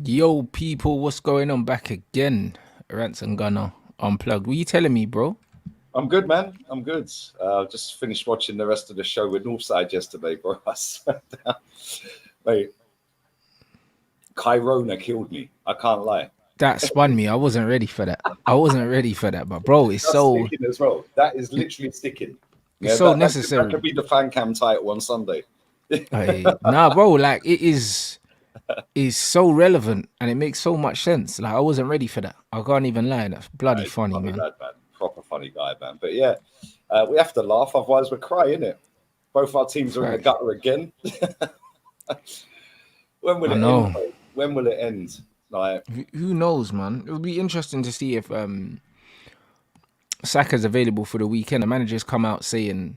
Yo, people, what's going on? Back again. Rants and Gunner Unplugged. What you telling me, bro? I'm good, man. I'm good. Just finished watching the rest of the show with Northside yesterday, bro. I swear down. Mate, Kyrona killed me. I can't lie. That spun me. I wasn't ready for that. I wasn't ready for that. But bro, it's That's so sticking as well. That is literally sticking. it's Yeah, so that necessary. could be the fan cam title on Sunday. Nah, bro, like it is so relevant and it makes so much sense. Like I wasn't ready for that. I can't even lie. That's bloody He's a funny, funny man. lad, man. Proper funny guy, man. But yeah, we have to laugh, otherwise we're crying, innit? Both our teams are in the Fact. gutter again. When will I it end, know. bro? When will it end? Like, Who knows, man? It would be interesting to see if Saka's available for the weekend. The manager's come out saying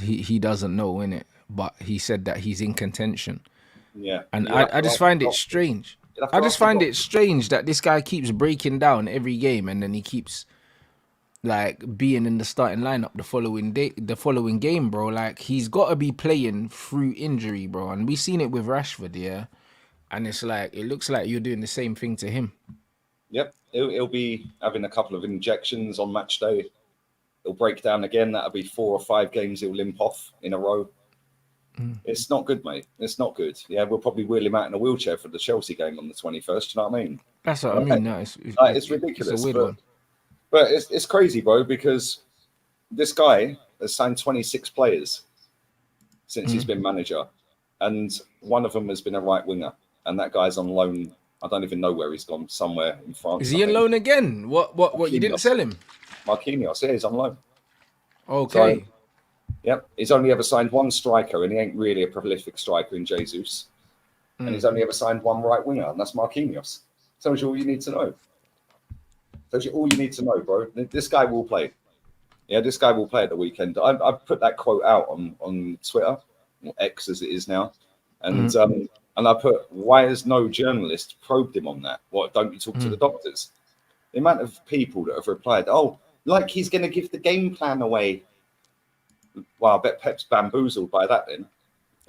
he doesn't know, innit? But he said that he's in contention. yeah, And you'll have I to just ask the find it doctors. strange. You'll have I to just ask the find it doctors. strange that this guy keeps breaking down every game and then he keeps like being in the starting lineup the following game, bro. Like he's got to be playing through injury, bro. And we've seen it with Rashford, yeah. And it's like it looks like you're doing the same thing to him. Yep, he'll be having a couple of injections on match day. He'll break down again. That'll be 4 or 5 games he'll limp off in a row. It's not good, mate. It's not good. Yeah, we'll probably wheel him out in a wheelchair for the Chelsea game on the 21st. You know what I mean? That's what I Like, mean. No, it's it's a ridiculous, weird one. but it's crazy, bro. Because this guy has signed 26 players since he's been manager, and one of them has been a right winger, and that guy's on loan. I don't even know where he's gone. Somewhere in Is France, I he think. alone again? What? You didn't Marquinhos. sell him? Marquinhos, yeah, he's on loan. So, Okay. yep, he's only ever signed one striker, and he ain't really a prolific striker in Jesus. And he's only ever signed one right winger, and that's Marquinhos. Tells you all you need to know. Tells you all you need to know, bro. This guy will play. Yeah, this guy will play at the weekend. I put that quote out on Twitter, or X as it is now, and I put, why has no journalist probed him on that? What, don't you talk to the doctors? The amount of people that have replied, oh, like he's going to give the game plan away. Well, I bet Pep's bamboozled by that then.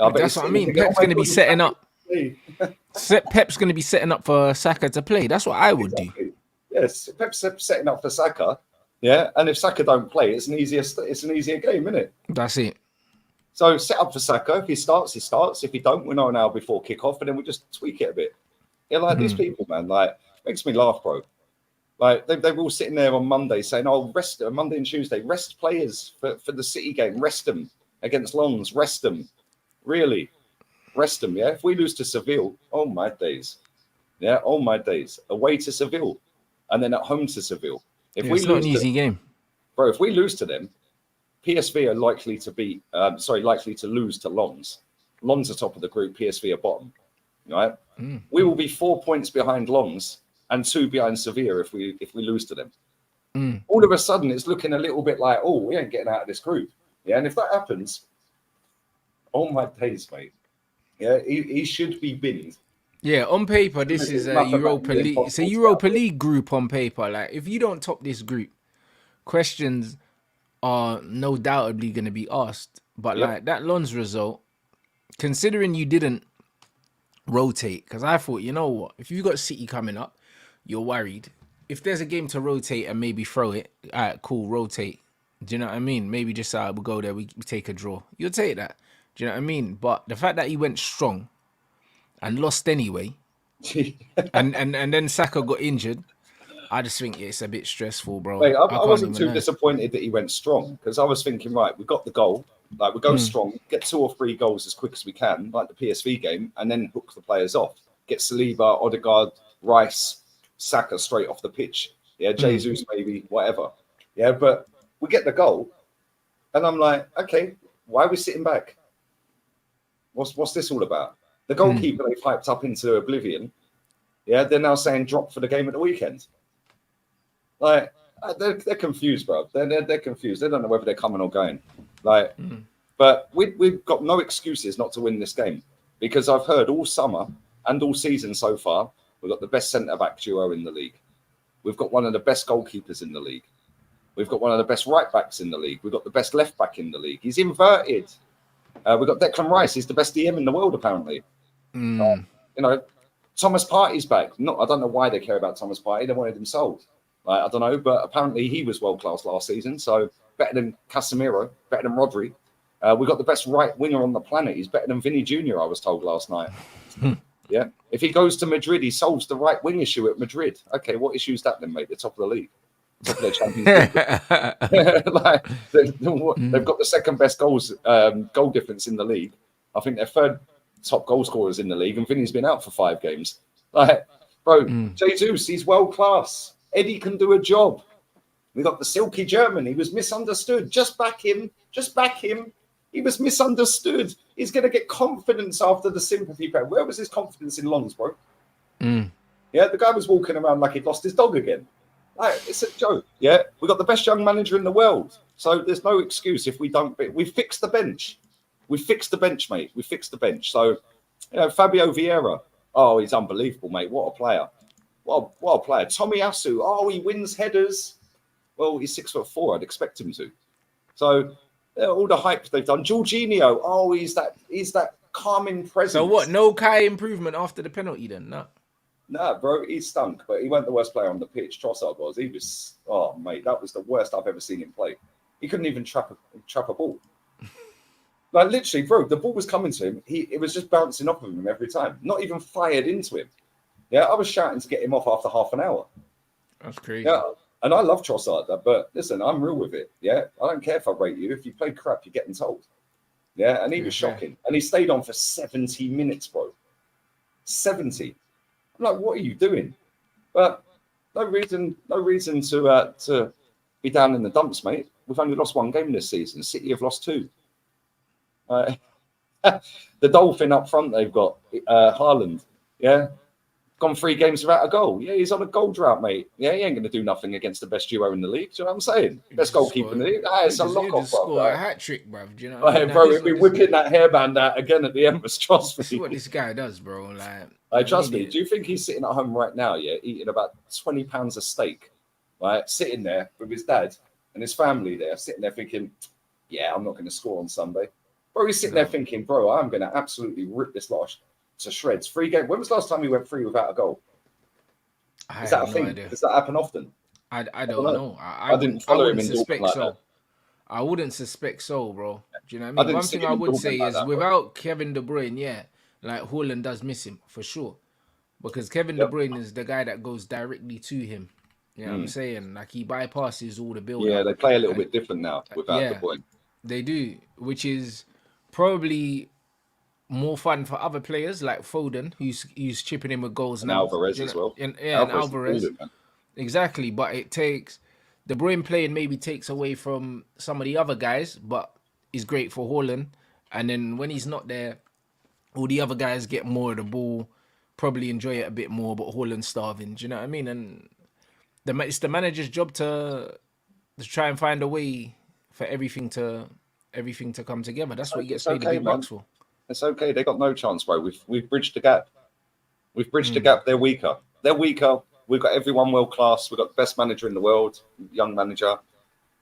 I bet he's That's what I sitting there mean. thinking, oh Pep's my gonna be God, he's setting back up. in the Pep's gonna be setting up for Saka to play. That's what I would do. Exactly. Yes, Pep's setting up for Saka. Yeah, and if Saka don't play, it's an easier game, isn't it? That's it. So set up for Saka. If he starts, he starts. If he don't, we know an hour before kickoff, and then we just tweak it a bit. Yeah, like these people, man. Like, makes me laugh, bro. Like they were all sitting there on Monday saying, "Oh, rest Monday and Tuesday, rest players for the City game, rest them against Lons, rest them, really, rest them." Yeah, if we lose to Seville, oh my days, yeah, oh my days, away to Seville, and then at home to Seville. If Yeah, we it's not an lose to, easy game. bro, if we lose to them, PSV are likely to lose to Lons. Lons are top of the group, PSV are bottom. Right? We will be 4 points behind Lons and 2 behind Sevilla if we lose to them. All of a sudden, it's looking a little bit like, oh, we ain't getting out of this group. Yeah, and if that happens, oh my days, mate. Yeah, he should be binned. Yeah, on paper, this is It's a Europa mathematically League. It's a impossible to get out Europa of it. League group on paper. Like, if you don't top this group, questions are no doubtably going to be asked. But Yep. like that Lons result, considering you didn't rotate, because I thought, you know what, if you got City coming up, you're worried. If there's a game to rotate and maybe throw it, all right, cool, rotate. Do you know what I mean? Maybe just we'll go there, we take a draw. You'll take that. Do you know what I mean? But the fact that he went strong and lost anyway, and then Saka got injured, I just think it's a bit stressful, bro. Mate, I I can't wasn't even too lie. disappointed that he went strong because I was thinking, right, we got the goal. Like, we go strong, get 2 or 3 goals as quick as we can, like the PSV game, and then hook the players off. Get Saliba, Odegaard, Rice, Saka straight off the pitch. Yeah, Jesus, maybe, whatever. Yeah, but we get the goal, and I'm like, okay, why are we sitting back? What's this all about? The goalkeeper they piped up into oblivion. Yeah, they're now saying drop for the game at the weekend. Like, they're confused, bro. They're confused. They don't know whether they're coming or going. Like, but we've got no excuses not to win this game because I've heard all summer and all season so far we've got the best centre back duo in the league. We've got one of the best goalkeepers in the league. We've got one of the best right backs in the league. We've got the best left back in the league. He's inverted. We've got Declan Rice. He's the best DM in the world, apparently. Mm. You know, Thomas Partey's back. I don't know why they care about Thomas Partey. They wanted him sold. Like, I don't know, but apparently he was world class last season. So better than Casemiro, better than Rodri. We got the best right winger on the planet. He's better than Vinny Jr. I was told last night. Yeah, if he goes to Madrid, he solves the right wing issue at Madrid. Okay, what issue is that then, mate? The top of the league, top of their Champions League. Like, they've got the second best goal difference in the league. I think they're third top goal scorers in the league, and Vinny's been out for 5 games. Like, bro, Jesus, he's world class. Eddie can do a job. We got the silky German. He was misunderstood. Just back him. Just back him. He was misunderstood. He's going to get confidence after the sympathy prayer. Where was his confidence in Lons, bro? Yeah, the guy was walking around like he'd lost his dog again. Like, it's a joke. Yeah, we got the best young manager in the world. So there's no excuse if we don't. We fixed the bench. We fixed the bench, mate. We fixed the bench. So, you know, Fabio Vieira. Oh, he's unbelievable, mate. What a player. What a player. Tomiyasu. Oh, he wins headers. Well, he's 6'4". I'd expect him to. So, all the hype they've done. Jorginho. Oh, he's that calming presence. So what? No Kai improvement after the penalty then? No. Nah, bro, he stunk, but he wasn't the worst player on the pitch. Trossard was. He was. Oh, mate, that was the worst I've ever seen him play. He couldn't even trap a ball. Like, literally, bro, the ball was coming to him. It was just bouncing off of him every time. Not even fired into him. Yeah, I was shouting to get him off after half an hour. That's crazy. Yeah, and I love Trossard, but listen, I'm real with it. Yeah, I don't care if I rate you. If you played crap, you're getting told. Yeah, and he was shocking. And he stayed on for 70 minutes, bro. 70. I'm like, what are you doing? But no reason to be down in the dumps, mate. We've only lost 1 game this season. City have lost 2. The Dolphin up front, they've got Haaland. Yeah, gone 3 games without a goal. Yeah, he's on a goal drought, mate. Yeah, he ain't going to do nothing against the best duo in the league. Do you know what I'm saying? Best goalkeeper in the league. It's a lock-off, bro. Score a hat trick, bro. Do you know what I mean? Bro, he'll be whipping that hairband out again at the Emirates. Trust me. This is what this guy does, bro. Trust me. Do you think he's sitting at home right now? Yeah, eating about £20 a steak, right? Sitting there with his dad and his family there, sitting there thinking, "Yeah, I'm not going to score on Sunday." Bro, he's sitting there thinking, "Bro, I'm going to absolutely rip this lot to shreds." 3 games. When was the last time he went 3 without a goal? Is that a thing? Does that happen often? I don't know. I didn't follow him in Dortmund like that. I wouldn't suspect so, bro. Do you know what I mean? One thing I would say is without Kevin De Bruyne, yeah, like Haaland does miss him for sure. Because Kevin De Bruyne is the guy that goes directly to him. You know what I'm saying? Like, he bypasses all the build. Yeah, they play a little bit different now without De Bruyne. They do, which is probably more fun for other players like Foden, who's chipping in with goals and now. Alvarez as well. And Alvarez. Exactly, but it takes De Bruyne playing maybe takes away from some of the other guys, but is great for Haaland. And then when he's not there, all the other guys get more of the ball, probably enjoy it a bit more, but Haaland's starving. Do you know what I mean? And it's the manager's job to try and find a way for everything to come together. That's what he gets paid the big bucks for. It's okay. They got no chance, bro. We've bridged the gap. We've bridged the gap. They're weaker. We've got everyone world class. We've got the best manager in the world, young manager.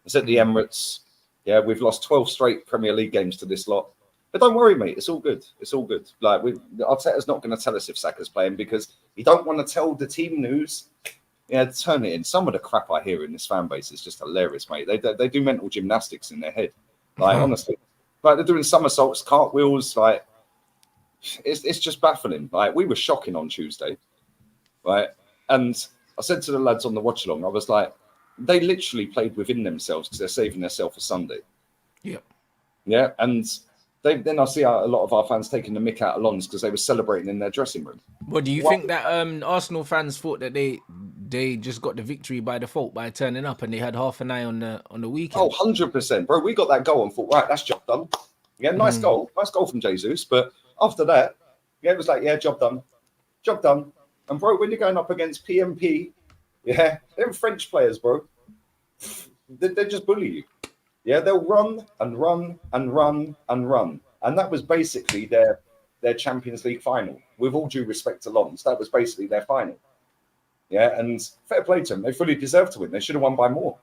It's at the Emirates. Yeah, we've lost 12 straight Premier League games to this lot. But don't worry, mate. It's all good. It's all good. Like, Arteta's not going to tell us if Saka's playing because he don't want to tell the team news. Yeah, turn it in. Some of the crap I hear in this fan base is just hilarious, mate. They do mental gymnastics in their head. Like, honestly. Like, they're doing somersaults, cartwheels. Like, it's just baffling. Like, we were shocking on Tuesday. Right? And I said to the lads on the watch along, I was like, they literally played within themselves because they're saving themselves for Sunday. Yeah. Yeah. And then I see a lot of our fans taking the mick out of Lons because they were celebrating in their dressing room. Well, do you think that Arsenal fans thought that they just got the victory by default by turning up and they had half an eye on the weekend? Oh, 100%. Bro, we got that goal and thought, right, that's job done. Yeah, nice goal. Nice goal from Jesus. But after that, yeah, it was like, yeah, job done. Job done. And, bro, when you're going up against PMP, yeah, they're French players, bro. They just bully you. Yeah, they'll run and run and run and run. And that was basically their Champions League final. With all due respect to Lons, that was basically their final. Yeah, and fair play to them. They fully deserved to win. They should have won by more.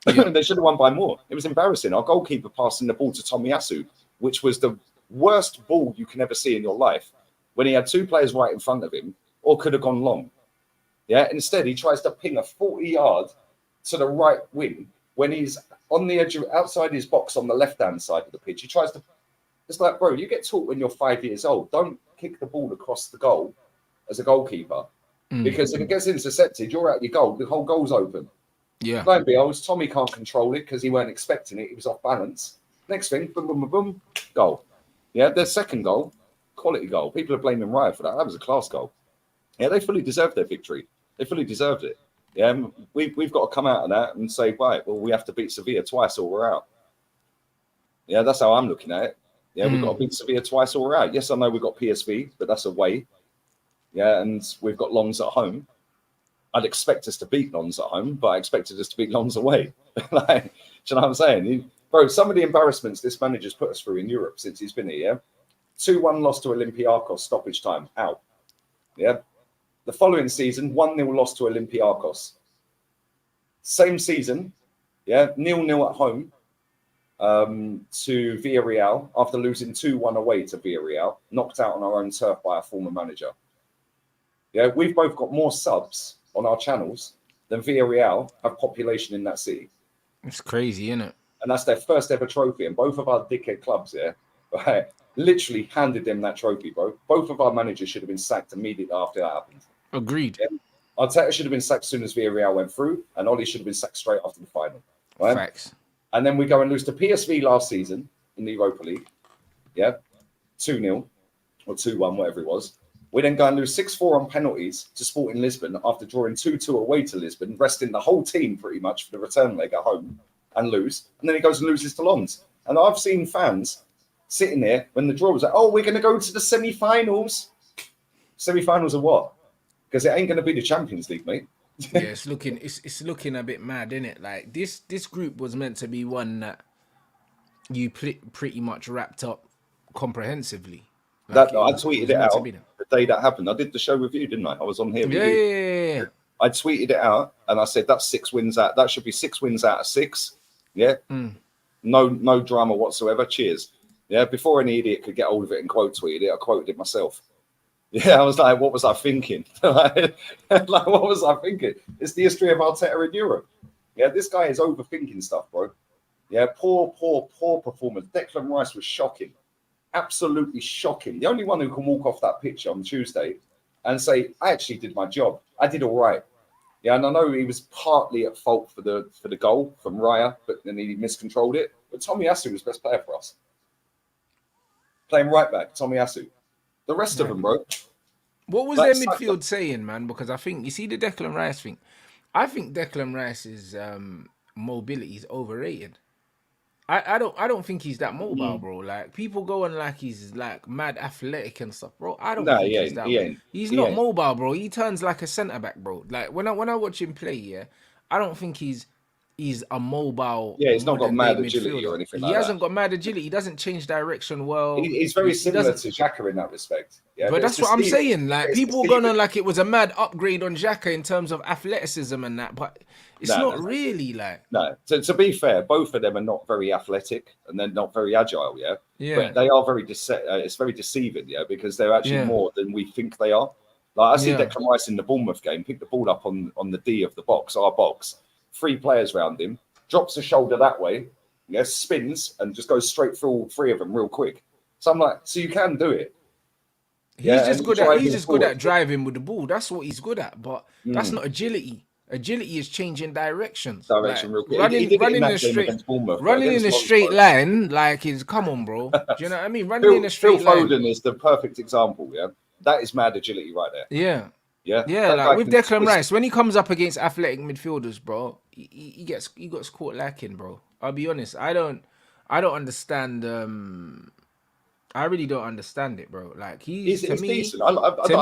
They should have won by more. It was embarrassing. Our goalkeeper passing the ball to Tomiyasu, which was the worst ball you can ever see in your life. when he had two players right in front of him, or could have gone long. Yeah, instead he tries to ping a 40-yard to the right wing when he's on the edge of outside his box on the left-hand side of the pitch. He tries to. It's like, bro, you get taught when you're 5 years old. Don't kick the ball across the goal as a goalkeeper, because if it gets intercepted, you're out your goal. The whole goal's open. Yeah. Lo and behold, Tommy can't control it because he weren't expecting it. He was off balance. Next thing, boom, boom, boom, boom, goal. Yeah, their second goal, quality goal. People are blaming Raya for that. That was a class goal. Yeah, they fully deserved their victory. They fully deserved it. Yeah, we've got to come out of that and say, right, well, we have to beat Sevilla twice or we're out. Yeah, that's how I'm looking at it. Yeah, we've got to beat Sevilla twice or we're out. Yes, I know we've got PSV, but that's away. Yeah, and we've got Lons at home. I'd expect us to beat Lons at home, but I expected us to beat Lons away. Like, do you know what I'm saying? Bro, some of the embarrassments this manager's put us through in Europe since he's been here, yeah? 2-1 loss to Olympiacos, stoppage time, out. Yeah. The following season, 1-0 loss to Olympiacos. Same season, yeah, 0-0 at home to Villarreal after losing 2-1 away to Villarreal, knocked out on our own turf by a former manager. Yeah, we've both got more subs on our channels than Villarreal have population in that city. It's crazy, isn't it? And that's their first ever trophy. And both of our dickhead clubs, yeah, right, literally handed them that trophy, bro. Both of our managers should have been sacked immediately after that happened. Agreed. Yeah? Arteta should have been sacked as soon as Villarreal went through, and Oli should have been sacked straight after the final. Right? Facts. And then we go and lose to PSV last season in the Europa League. Yeah, 2-0 or 2-1, whatever it was. We then go and lose 6-4 on penalties to Sporting Lisbon after drawing 2-2 away to Lisbon, resting the whole team pretty much for the return leg at home and lose. And then he goes and loses to Lons. And I've seen fans sitting there when the draw was like, oh, we're going to go to the semi-finals. Semi-finals of what? Because it ain't going to be the Champions League, mate. Yeah, it's looking a bit mad, isn't it? Like this group was meant to be one that you pretty much wrapped up comprehensively. Like I tweeted it out the day that happened. I did the show with you, didn't I? I was on here with you. Yeah. I tweeted it out and I said that's 6 wins out. That should be 6 wins out of 6. Yeah. No drama whatsoever. Cheers. Yeah. Before any idiot could get hold of it and quote tweeted it, I quoted it myself. Yeah, I was like, what was I thinking? Like, what was I thinking? It's the history of Arteta in Europe. Yeah, this guy is overthinking stuff, bro. Yeah, poor performance. Declan Rice was shocking. Absolutely shocking. The only one who can walk off that pitch on Tuesday and say, I actually did my job. I did all right. Yeah, and I know he was partly at fault for the goal from Raya, but then he miscontrolled it. But Tommy Asu was best player for us. Playing right back, Tommy Asu. The rest of them, bro. What was their midfield saying, man? Because I think, you see the Declan Rice thing. I think Declan Rice's mobility is overrated. I don't think he's that mobile, bro. Like, people go on like he's like mad athletic and stuff, bro. I don't think he's that. He's not mobile, bro. He turns like a centre back, bro. Like when I watch him play, yeah, I don't think he's a mobile. Yeah, he's not got mad agility or anything like that. He hasn't got mad agility. He doesn't change direction well. He's very similar to Xhaka in that respect. Yeah, but that's what I'm saying. Like, people going on like it was a mad upgrade on Xhaka in terms of athleticism and that, but it's not really like. No, to be fair, both of them are not very athletic and they're not very agile. Yeah, yeah. But they are very it's very deceiving. Yeah, because they're actually more than we think they are. Like I see Declan Rice in the Bournemouth game, pick the ball up on the D of the box, our box. 3 players around him, drops the shoulder that way, spins and just goes straight through all 3 of them real quick. So I'm like, so you can do it. He's just good at driving with the ball. That's what he's good at. But that's not agility. Agility is changing directions. Real quick. Running in a straight line, like is come on, bro. Do you know what I mean? Running in a straight line. Phil Foden is the perfect example. Yeah, that is mad agility right there. Yeah. Yeah, like with Declan Rice, when he comes up against athletic midfielders, bro, he gets caught lacking, bro. I'll be honest. I don't understand. I really don't understand it, bro. Like he's decent. I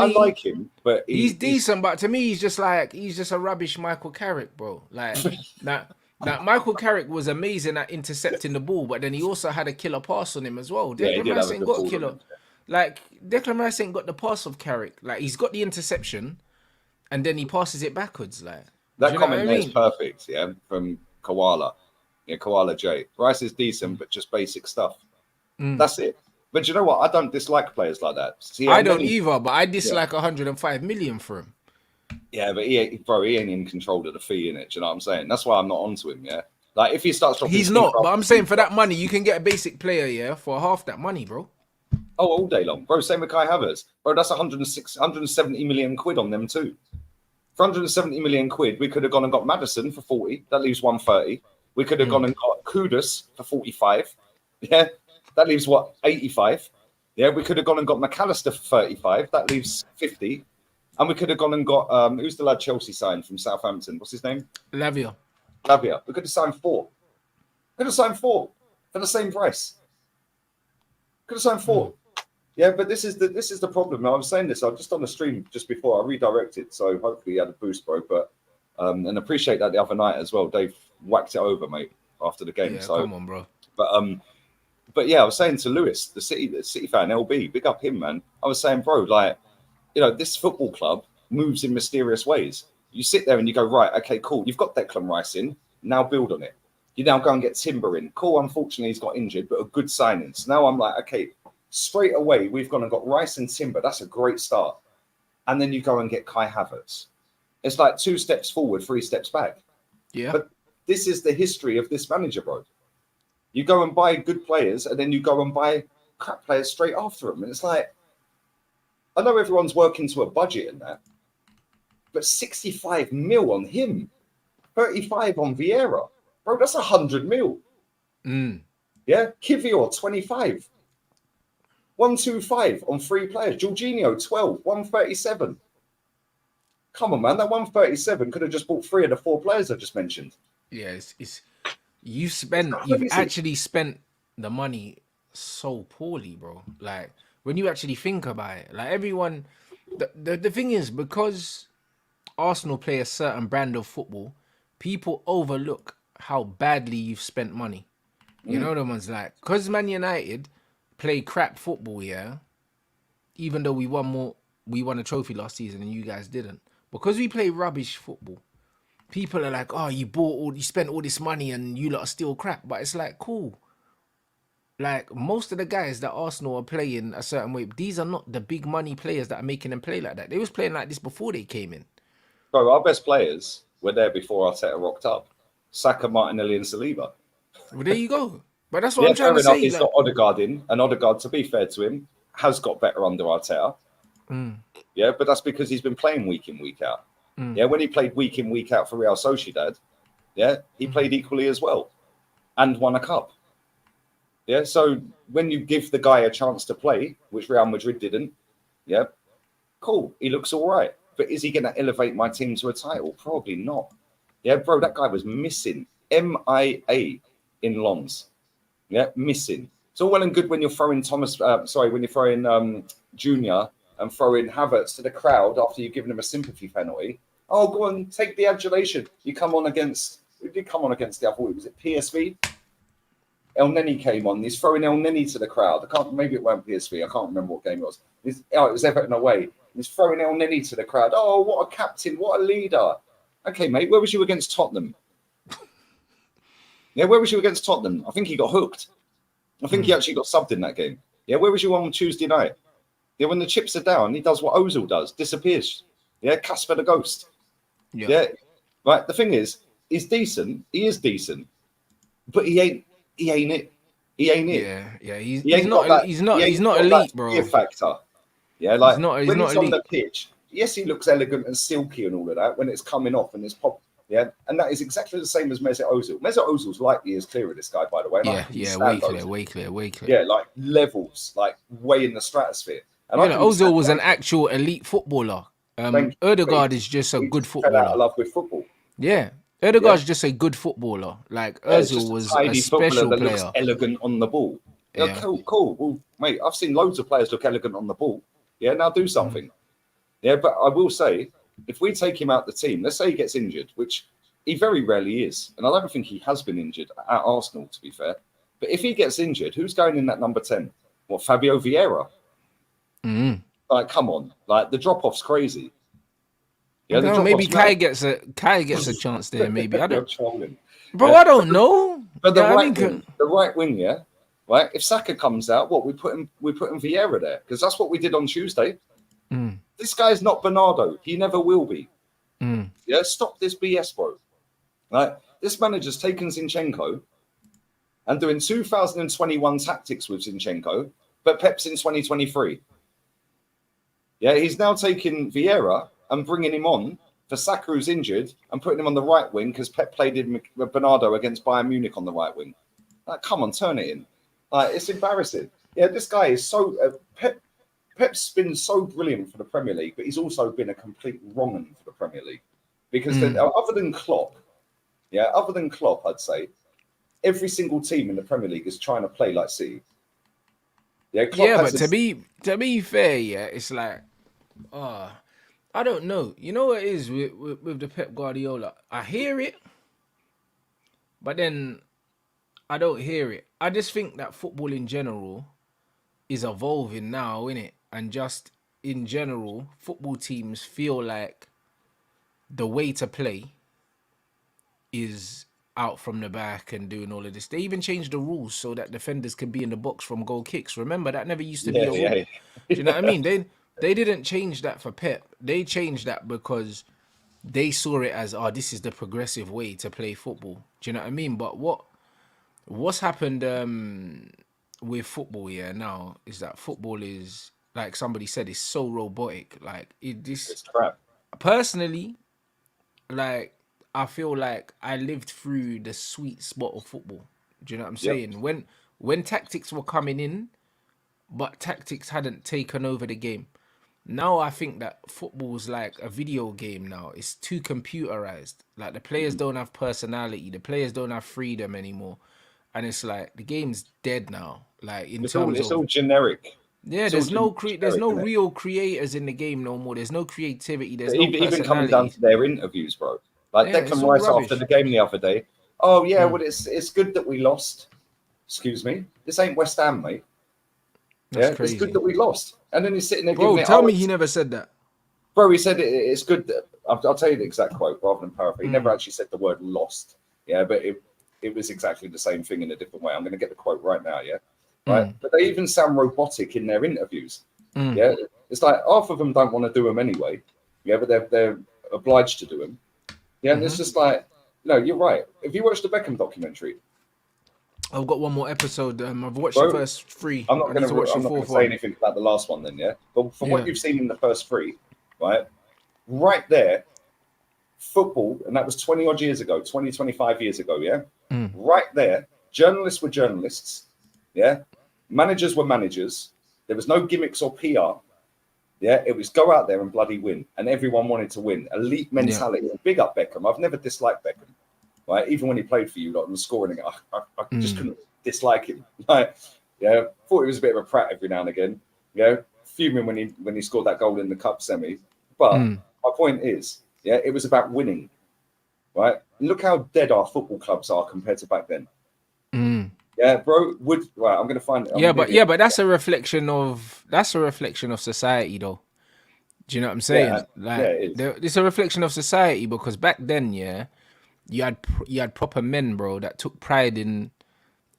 like him, but he's decent. But to me, he's just a rubbish Michael Carrick, bro. Like that. Michael Carrick was amazing at intercepting the ball, but then he also had a killer pass on him as well. Declan Rice ain't got killer. Like, Declan Rice ain't got the pass of Carrick. Like, he's got the interception, and then he passes it backwards. Like that comment there is perfect, yeah, from Koala. Yeah, Koala J. Rice is decent, but just basic stuff. That's it. But you know what? I don't dislike players like that. See, I and don't then either, but I dislike 105 million for him. yeah, but he ain't in control of the fee, innit? Do you know what I'm saying? That's why I'm not onto him. Yeah, like if he starts dropping, He's not, but I'm saying for that money, you can get a basic player, yeah, for half that money, bro. Oh, all day long, bro. Same with Kai Havertz, bro. That's 170 million quid on them too. For 170 million quid, we could have gone and got Maddison for 40. That leaves 130. We could have gone and got Kudus for 45. Yeah, that leaves what 85. Yeah, we could have gone and got McAllister for 35. That leaves 50. And we could have gone and got who's the lad Chelsea signed from Southampton? What's his name? Lavia. We could have signed 4. Could have signed 4 for the same price. Could have signed 4. Yeah, but this is the problem. I was saying this. I was just on the stream just before I redirected, so hopefully you had a boost, bro. But and appreciate that the other night as well. Dave whacked it over, mate, after the game. Yeah, so come on, bro. But yeah, I was saying to Lewis, the City fan, LB, big up him, man. I was saying, bro, like, you know, this football club moves in mysterious ways. You sit there and you go, right, okay, cool. You've got Declan Rice in. Now build on it. You now go and get Timber in. Cool, unfortunately, he's got injured, but a good signing. So now I'm like, okay, straight away, we've gone and got Rice and Timber. That's a great start. And then you go and get Kai Havertz. It's like 2 steps forward, 3 steps back. Yeah. But this is the history of this manager, bro. You go and buy good players, and then you go and buy crap players straight after them. And it's like, I know everyone's working to a budget and that, but 65 mil on him, 35 on Vieira. Bro, that's 100 mil. Yeah, Kivior, 25. 125 on 3 players. Jorginho, 12. 137. Come on, man. That 137 could have just bought 3 of the 4 players I just mentioned. Yeah, you've actually spent the money so poorly, bro. Like, when you actually think about it, like everyone, the thing is, because Arsenal play a certain brand of football, people overlook how badly you've spent money. You know, the ones like, because Man United play crap football, yeah, even though we won a trophy last season and you guys didn't. Because we play rubbish football, people are like, oh, you spent all this money and you lot are still crap. But it's like, cool. Like, most of the guys that Arsenal are playing a certain way, these are not the big money players that are making them play like that. They was playing like this before they came in. Bro, our best players were there before Arteta rocked up. Saka, Martinelli and Saliba. Well, there you go. But that's what I'm trying to fair enough, say. he's Like, got Odegaard in, and Odegaard, to be fair to him, has got better under Arteta. Yeah, but that's because he's been playing week in, week out. Yeah, when he played week in, week out for Real Sociedad, yeah, he played equally as well and won a cup. Yeah, so when you give the guy a chance to play, which Real Madrid didn't, yeah, cool, he looks all right. But is he going to elevate my team to a title? Probably not. Yeah, bro, that guy was missing. MIA in Lons. Yeah, missing. It's all well and good when you're throwing when you're throwing Junior and throwing Havertz to the crowd after you've given him a sympathy penalty. Oh, go on, take the adulation. You come on against, who did come on against the other week? Was it PSV? El Neni came on. He's throwing El Neni to the crowd. Maybe it weren't PSV. I can't remember what game it was. It was Everton away. He's throwing El Neni to the crowd. Oh, what a captain. What a leader. Okay, mate, where was you against Tottenham? Yeah, where was you against Tottenham? I think he got hooked. I think he actually got subbed in that game. Yeah, where was you on Tuesday night? Yeah, when the chips are down, he does what Ozil does, disappears. Yeah, Casper the Ghost. Yeah. Right, the thing is, he's decent. He is decent. But he ain't it. He ain't it. Yeah. He's not elite, bro. Fear factor. Yeah, like he's when not he's elite. on the pitch, yes, he looks elegant and silky and all of that when it's coming off and it's pop. Yeah, and that is exactly the same as Mesut Ozil. Mesut Ozil's like years clear of this guy, by the way. Way clear. Yeah, like levels, like way in the stratosphere. And Ozil was an actual elite footballer. Odegaard is just a good footballer. Fell out of love with football. Yeah, Odegaard's just a good footballer. Like Ozil was a special that player. Looks elegant on the ball. Yeah, cool. Well, mate, I've seen loads of players look elegant on the ball. Yeah, now do something. Yeah, but I will say, if we take him out the team, let's say he gets injured, which he very rarely is, and I don't think he has been injured at Arsenal, to be fair. But if he gets injured, who's going in that number 10? What, Fabio Vieira? Like, come on. Like, the drop-off's crazy. Yeah, no, maybe Kai gets a chance there, maybe. I don't trolling. Bro, I don't know. But the right wing, yeah? right? If Saka comes out, what we put in Vieira there because that's what we did on Tuesday. This guy's not Bernardo. He never will be. Yeah, stop this BS, bro. Right? This manager's taken Zinchenko and doing 2021 tactics with Zinchenko, but Pep's in 2023. Yeah, he's now taking Vieira and bringing him on for Saka, who's injured, and putting him on the right wing because Pep played in Bernardo against Bayern Munich on the right wing. Like, come on, turn it in. Like, it's embarrassing. Yeah, this guy is so... Pep's been so brilliant for the Premier League, but he's also been a complete wrong 'un for the Premier League. Because other than Klopp, I'd say, every single team in the Premier League is trying to play like City. Yeah, but to be fair, yeah, it's like, I don't know. You know what it is with the Pep Guardiola? I hear it, but then I don't hear it. I just think that football in general is evolving now, innit? And just in general, football teams feel like the way to play is out from the back and doing all of this. They even changed the rules so that defenders can be in the box from goal kicks. Remember, that never used to be a rule. Do you know what I mean? They didn't change that for Pep. They changed that because they saw it as, this is the progressive way to play football. Do you know what I mean? But what's happened with football now is that football is, like somebody said, it's so robotic. Like it's crap. Personally, like I feel like I lived through the sweet spot of football. Do you know what I'm saying? When tactics were coming in, but tactics hadn't taken over the game. Now I think that football's like a video game now. It's too computerized. Like the players don't have personality. The players don't have freedom anymore. And it's like the game's dead now. Like it's all generic. Yeah, there's no real creators in the game no more. There's no creativity. There's no personality. Even coming down to their interviews, bro. Like Declan Rice after the game the other day. Oh yeah, well it's good that we lost. Excuse me, this ain't West Ham, mate. That's crazy. It's good that we lost. And then he's sitting there giving tell me he never said that. Bro, he said it's good that... I'll tell you the exact quote rather than paraphrase. He never actually said the word lost. Yeah, but it was exactly the same thing in a different way. I'm going to get the quote right now, yeah? Right? But they even sound robotic in their interviews. Yeah? It's like half of them don't want to do them anyway. Yeah, but they're obliged to do them. Yeah, and it's just like... No, you're right. Have you watched the Beckham documentary? I've got one more episode. I've watched the first three. I'm not going to say anything about the last one then, yeah? But from what you've seen in the first three, right there, football, and that was 20-odd years ago, 20, 25 years ago, yeah? Right there, journalists were journalists, yeah? Managers were managers. There was no gimmicks or PR, yeah? It was go out there and bloody win, and everyone wanted to win. Elite mentality. Big up Beckham. I've never disliked Beckham. Right, even when he played for you, like, and scoring, I just couldn't dislike him. Like, thought he was a bit of a prat every now and again. Fuming when he scored that goal in the cup semi. But my point is, it was about winning. Right, look how dead our football clubs are compared to back then. Yeah, bro. Right, I'm gonna find it. But that's a reflection of society, though. Do you know what I'm saying? It's a reflection of society because back then, you had proper men, bro, that took pride in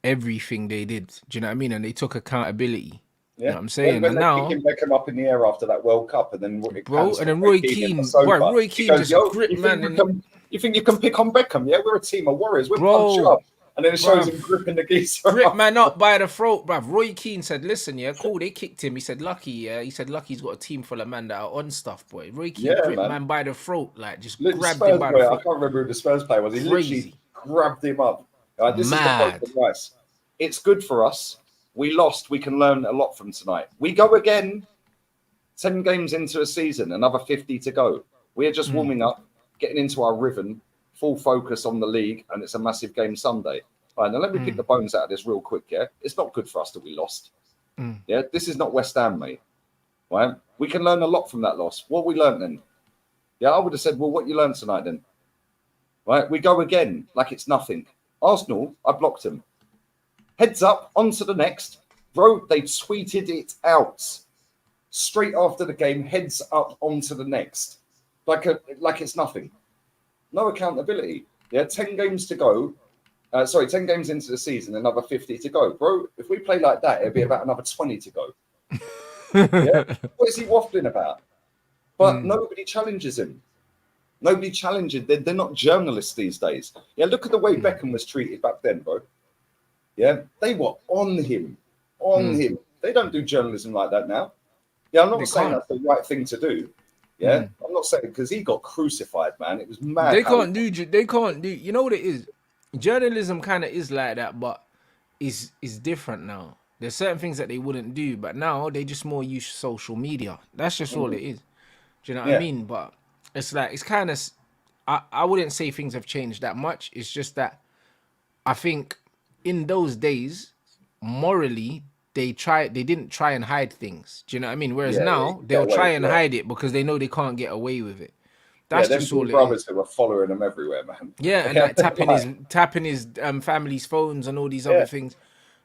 everything they did. Do you know what I mean? And they took accountability. You know what I'm saying? When now Beckham up in the air after that World Cup, and then Roy Keane just gripped man. You think you can pick on Beckham? Yeah, we're a team of warriors. We'll punch you up. And then it shows him gripping the geezer. Grip man up by the throat, bruv. Roy Keane said, listen, cool, they kicked him. He said, lucky, He said, lucky's got a team full of men that are on stuff, boy. Roy Keane gripped man by the throat, like, just grabbed him by the throat. I can't remember who the Spurs player was. He literally grabbed him up. This is the point of Rice. It's good for us. We lost. We can learn a lot from tonight. We go again, 10 games into a season, another 50 to go. We're just warming up, getting into our rhythm, full focus on the league, and it's a massive game Sunday. All right, now let me pick the bones out of this real quick, It's not good for us that we lost. Yeah, this is not West Ham, mate. Right? We can learn a lot from that loss. What we learned then? Yeah, I would have said, well, what you learned tonight then? Right? We go again like it's nothing. Arsenal, I blocked them. Heads up, on to the next. Bro, they tweeted it out. Straight after the game, heads up, onto the next. Like it's nothing. No accountability. Yeah, 10 games to go. Sorry, 10 games into the season, another 50 to go. Bro, if we play like that, it'd be about another 20 to go. Yeah? What is he waffling about? But nobody challenges him. Nobody challenges. They're not journalists these days. Yeah, look at the way Beckham was treated back then, bro. Yeah, they were on him. They don't do journalism like that now. Yeah, I'm not saying that's the right thing to do. Yeah, I'm not saying, because he got crucified, man. It was mad. They can't do. You know what it is? Journalism kind of is like that, but is different now. There's certain things that they wouldn't do, but now they just more use social media. That's just all it is. Do you know what I mean? But it's like, it's kind of, I wouldn't say things have changed that much. It's just that I think in those days, morally, they didn't try and hide things. Do you know what I mean? Whereas now they'll try and hide it because they know they can't get away with it. That's just all it is. Brothers who were following him everywhere, man. Yeah, and like tapping his family's phones and all these other things.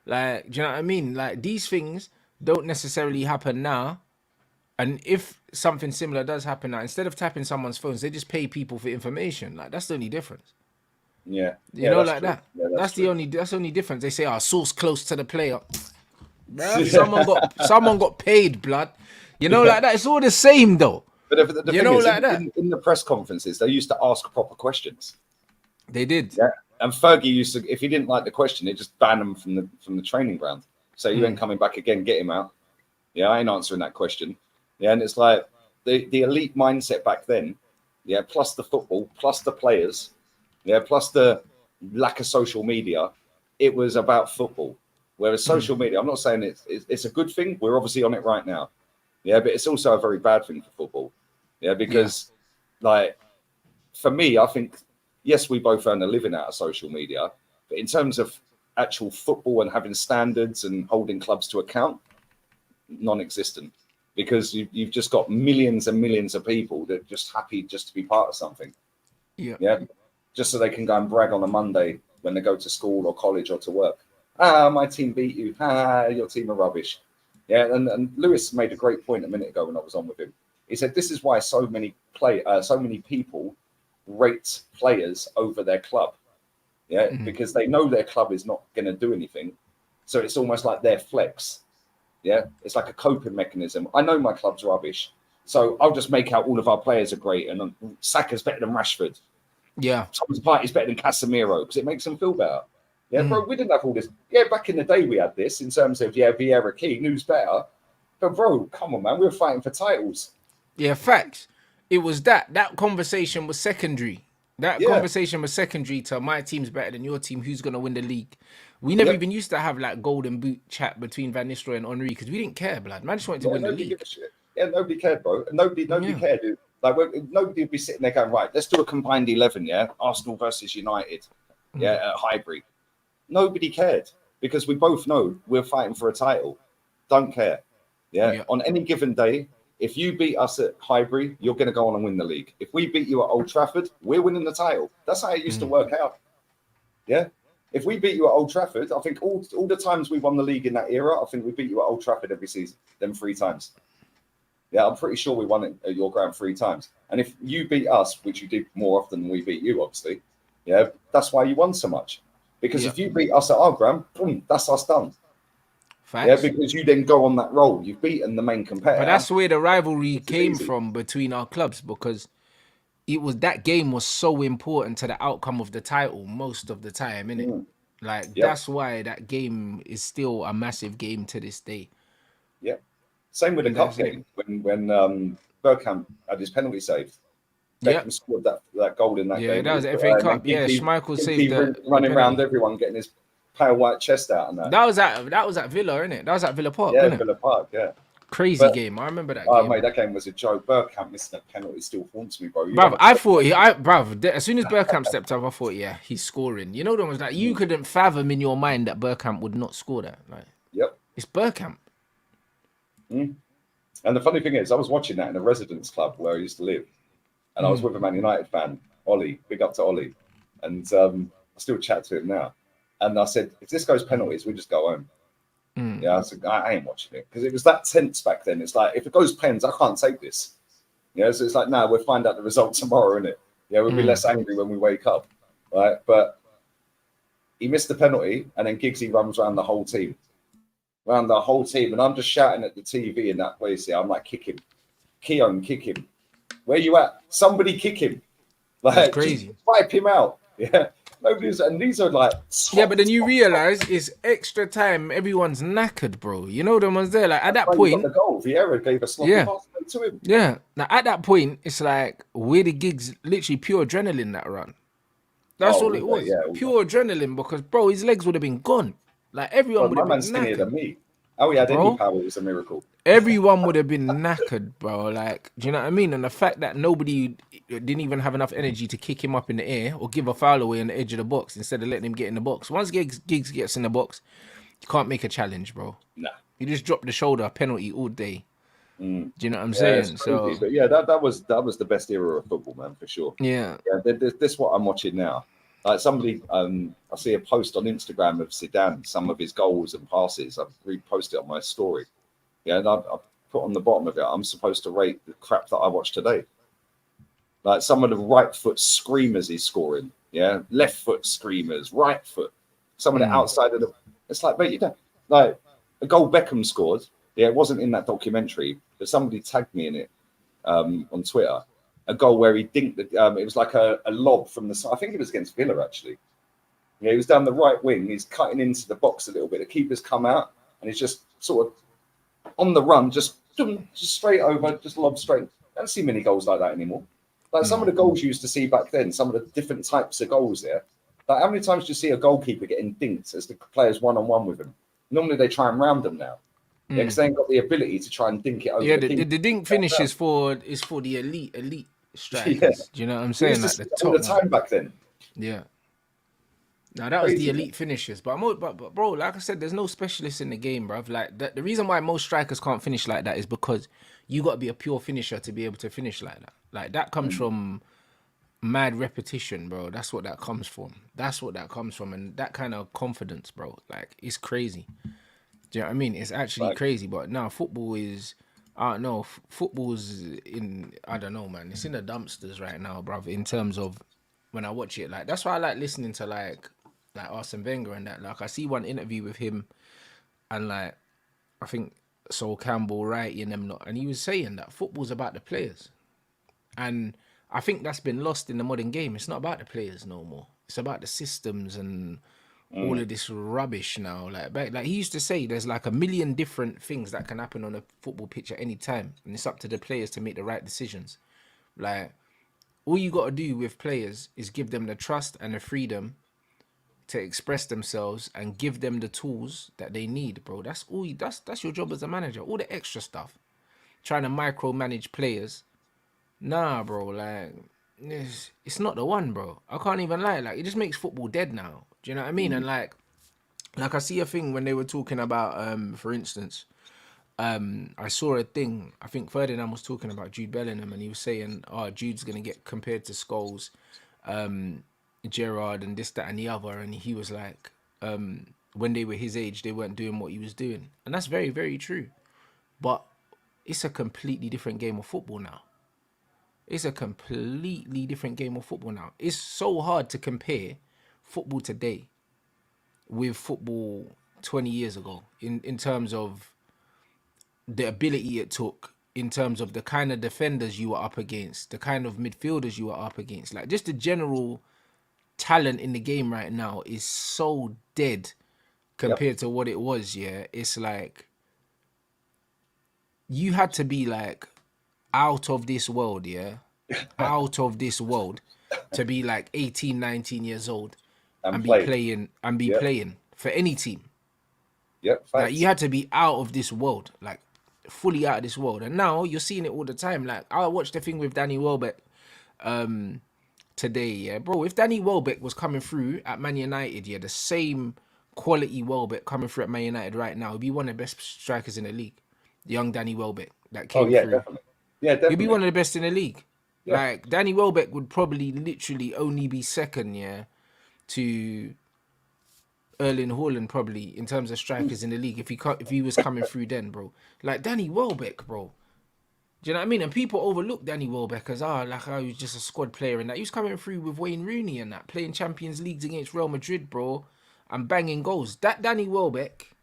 Like, do you know what I mean? Like, these things don't necessarily happen now. And if something similar does happen now, instead of tapping someone's phones, they just pay people for information. Like, that's the only difference. Yeah. You know, like true. That. Yeah, that's the only difference. They say, source close to the player. Someone got paid, blood. You know, like that. It's all the same though. But the thing is, like in the press conferences, they used to ask proper questions. They did. Yeah. And Fergie used to, if he didn't like the question, he'd just ban him from the training ground. So you ain't coming back again, get him out. Yeah, I ain't answering that question. Yeah, and it's like the elite mindset back then, yeah, plus the football, plus the players, yeah, plus the lack of social media, it was about football. Whereas social media, I'm not saying it's a good thing. We're obviously on it right now. Yeah, but it's also a very bad thing for football. Yeah, because like for me, I think, yes, we both earn a living out of social media, but in terms of actual football and having standards and holding clubs to account, non-existent. Because you've just got millions and millions of people that are just happy just to be part of something. Yeah. Just so they can go and brag on a Monday when they go to school or college or to work. My team beat you. Your team are rubbish. Yeah, and Lewis made a great point a minute ago when I was on with him. He said this is why so many people rate players over their club. Yeah, because they know their club is not going to do anything. So it's almost like their flex. Yeah, it's like a coping mechanism. I know my club's rubbish, so I'll just make out all of our players are great and Saka's better than Rashford. Yeah, Thomas Partey's better than Casemiro because it makes them feel better. Yeah, bro, we didn't have all this. Yeah, back in the day we had this in terms of Vieira Keane, who's better. But bro, come on, man, we were fighting for titles. Yeah, facts. It was that conversation was secondary. That conversation was secondary to my team's better than your team. Who's gonna win the league? We never even used to have like golden boot chat between Van Nistelrooy and Henry because we didn't care, blood. Man just wanted to win the league. Yeah, nobody cared, bro. Nobody cared, dude. Like nobody would be sitting there going, right, let's do a combined 11, yeah? Arsenal versus United, at Highbury. Nobody cared because we both know we're fighting for a title. Don't care. Yeah. On any given day, if you beat us at Highbury, you're going to go on and win the league. If we beat you at Old Trafford, we're winning the title. That's how it used to work out. Yeah. If we beat you at Old Trafford, I think all the times we won the league in that era, I think we beat you at Old Trafford every season, them 3 times. Yeah, I'm pretty sure we won it at your ground 3 times. And if you beat us, which you did more often than we beat you, obviously, yeah, that's why you won so much. Because if you beat us at our ground, boom, that's us done. Facts. Yeah, because you then go on that roll. You've beaten the main competitor. But that's where the rivalry came from between our clubs because it was that game was so important to the outcome of the title most of the time, innit? Like that's why that game is still a massive game to this day. Yeah. Same with the cup game when Bergkamp had his penalty saved. Beckham scored that goal in that game. Yeah, that was the FA Cup. Yeah, Schmeichel saved the running around everyone getting his pale white chest out and that. That was at Villa, innit? That was at Villa Park, yeah, Villa Park, yeah. Crazy game. I remember that game. Oh, mate, that game was a joke. Bergkamp missing that penalty still haunts me, bro. As soon as Bergkamp stepped up, I thought, he's scoring. You know, there was like you couldn't fathom in your mind that Bergkamp would not score that. Like, it's Bergkamp. And the funny thing is, I was watching that in a residence club where I used to live, and I was with a Man United fan, Ollie. Big up to Ollie, and I still chat to him now. And I said, if this goes penalties, we just go home. Yeah, I said, I ain't watching it because it was that tense back then. It's like if it goes pens, I can't take this. Yeah, so it's like we'll find out the result tomorrow, innit? Yeah, we'll be less angry when we wake up, right? But he missed the penalty, and then Giggsy runs around the whole team. And I'm just shouting at the TV in that place here. I'm like, kick him. Keon, kick him. Where you at? Somebody kick him. That's Like, crazy. just wipe him out. Yeah. Nobody's, and these are like... Yeah, but then you realise it's extra time. Everyone's knackered, bro. You know the ones there. Like, at that point... The goal. Vieira gave a sloppy pass to him. Yeah. Now, at that point, it's like, where the Giggs, literally pure adrenaline that run. That's all it was. Pure adrenaline, because, bro, his legs would have been gone. Like, everyone would have been knackered. My man's skinnier than me. How he had any power was a miracle. Everyone would have been knackered, bro. Like, do you know what I mean? And the fact that nobody didn't even have enough energy to kick him up in the air or give a foul away on the edge of the box instead of letting him get in the box. Once Giggs gets in the box, you can't make a challenge, bro. Nah. You just drop the shoulder penalty all day. Do you know what I'm saying? So but yeah, that was the best era of football, man, for sure. Yeah. This is what I'm watching now. Like somebody, I see a post on Instagram of Zidane, some of his goals and passes. I've reposted it on my story. Yeah, and I've put on the bottom of it, I'm supposed to rate the crap that I watched today. Like some of the right foot screamers he's scoring. Yeah, left foot screamers, right foot. Some of the outside of the. It's like, but you don't like a goal Beckham scored. Yeah, it wasn't in that documentary, but somebody tagged me in it on Twitter. A goal where he dinked it was like a lob from the side. I think it was against Villa, actually. Yeah, he was down the right wing. He's cutting into the box a little bit. The keeper's come out, and he's just sort of on the run, just straight over, just lob straight. I don't see many goals like that anymore. Like some of the goals you used to see back then, some of the different types of goals there. Like how many times do you see a goalkeeper getting dinked as the players one-on-one with him? Normally they try and round them now. Yeah, because they ain't got the ability to try and dink it over. Yeah, the dink finish is for the elite strikers. Yeah. Do you know what I'm saying? Like the top all the time back then. Yeah. Now that was the elite finishers, but bro, like I said, there's no specialists in the game, bruv. Like the reason why most strikers can't finish like that is because you got to be a pure finisher to be able to finish like that. Like that comes from mad repetition, bro. That's what that comes from. And that kind of confidence, bro. Like it's crazy. Do you know what I mean? It's actually crazy. But now football is, I don't know. Football's in, I don't know, man. It's in the dumpsters right now, bruv. In terms of when I watch it, like that's why I like listening to like Arsene Wenger and that. Like I see one interview with him, and like I think Sol Campbell, right, and them not, and he was saying that football's about the players, and I think that's been lost in the modern game. It's not about the players no more. It's about the systems and all of this rubbish now. Like he used to say, there's like a million different things that can happen on a football pitch at any time, and it's up to the players to make the right decisions. Like all you got to do with players is give them the trust and the freedom to express themselves and give them the tools that they need, bro. That's all. That's your job as a manager. All the extra stuff, trying to micromanage players, nah, bro. Like it's not the one, bro. I can't even lie. Like it just makes football dead now. Do you know what I mean? And like I see a thing when they were talking about, for instance, I saw a thing. I think Ferdinand was talking about Jude Bellingham, and he was saying, "Oh, Jude's gonna get compared to Scholes, Gerrard, and this, that, and the other." And he was like, when they were his age, they weren't doing what he was doing, and that's very, very true. But it's a completely different game of football now. It's a completely different game of football now. It's so hard to compare football today with football 20 years ago in terms of the ability it took, in terms of the kind of defenders you were up against, the kind of midfielders you were up against. Like just the general talent in the game right now is so dead compared to what it was. Yeah, it's like you had to be like out of this world, out of this world, to be like 18, 19 years old and be playing for any team. Like you had to be out of this world, like fully out of this world. And now you're seeing it all the time. Like I watched the thing with Danny Welbeck today, bro. If Danny Welbeck was coming through at Man United, the same quality Welbeck coming through at Man United right now, he'd be one of the best strikers in the league. Young Danny Welbeck that came through. Definitely. Yeah, definitely. He'd be one of the best in the league. Yeah. Like Danny Welbeck would probably literally only be second, to Erling Haaland probably in terms of strikers in the league if he was coming through then, bro. Like Danny Welbeck, bro. Do you know what I mean? And people overlook Danny Welbeck as he was just a squad player and that. He was coming through with Wayne Rooney and that, playing Champions Leagues against Real Madrid, bro. and banging goals. That Danny Welbeck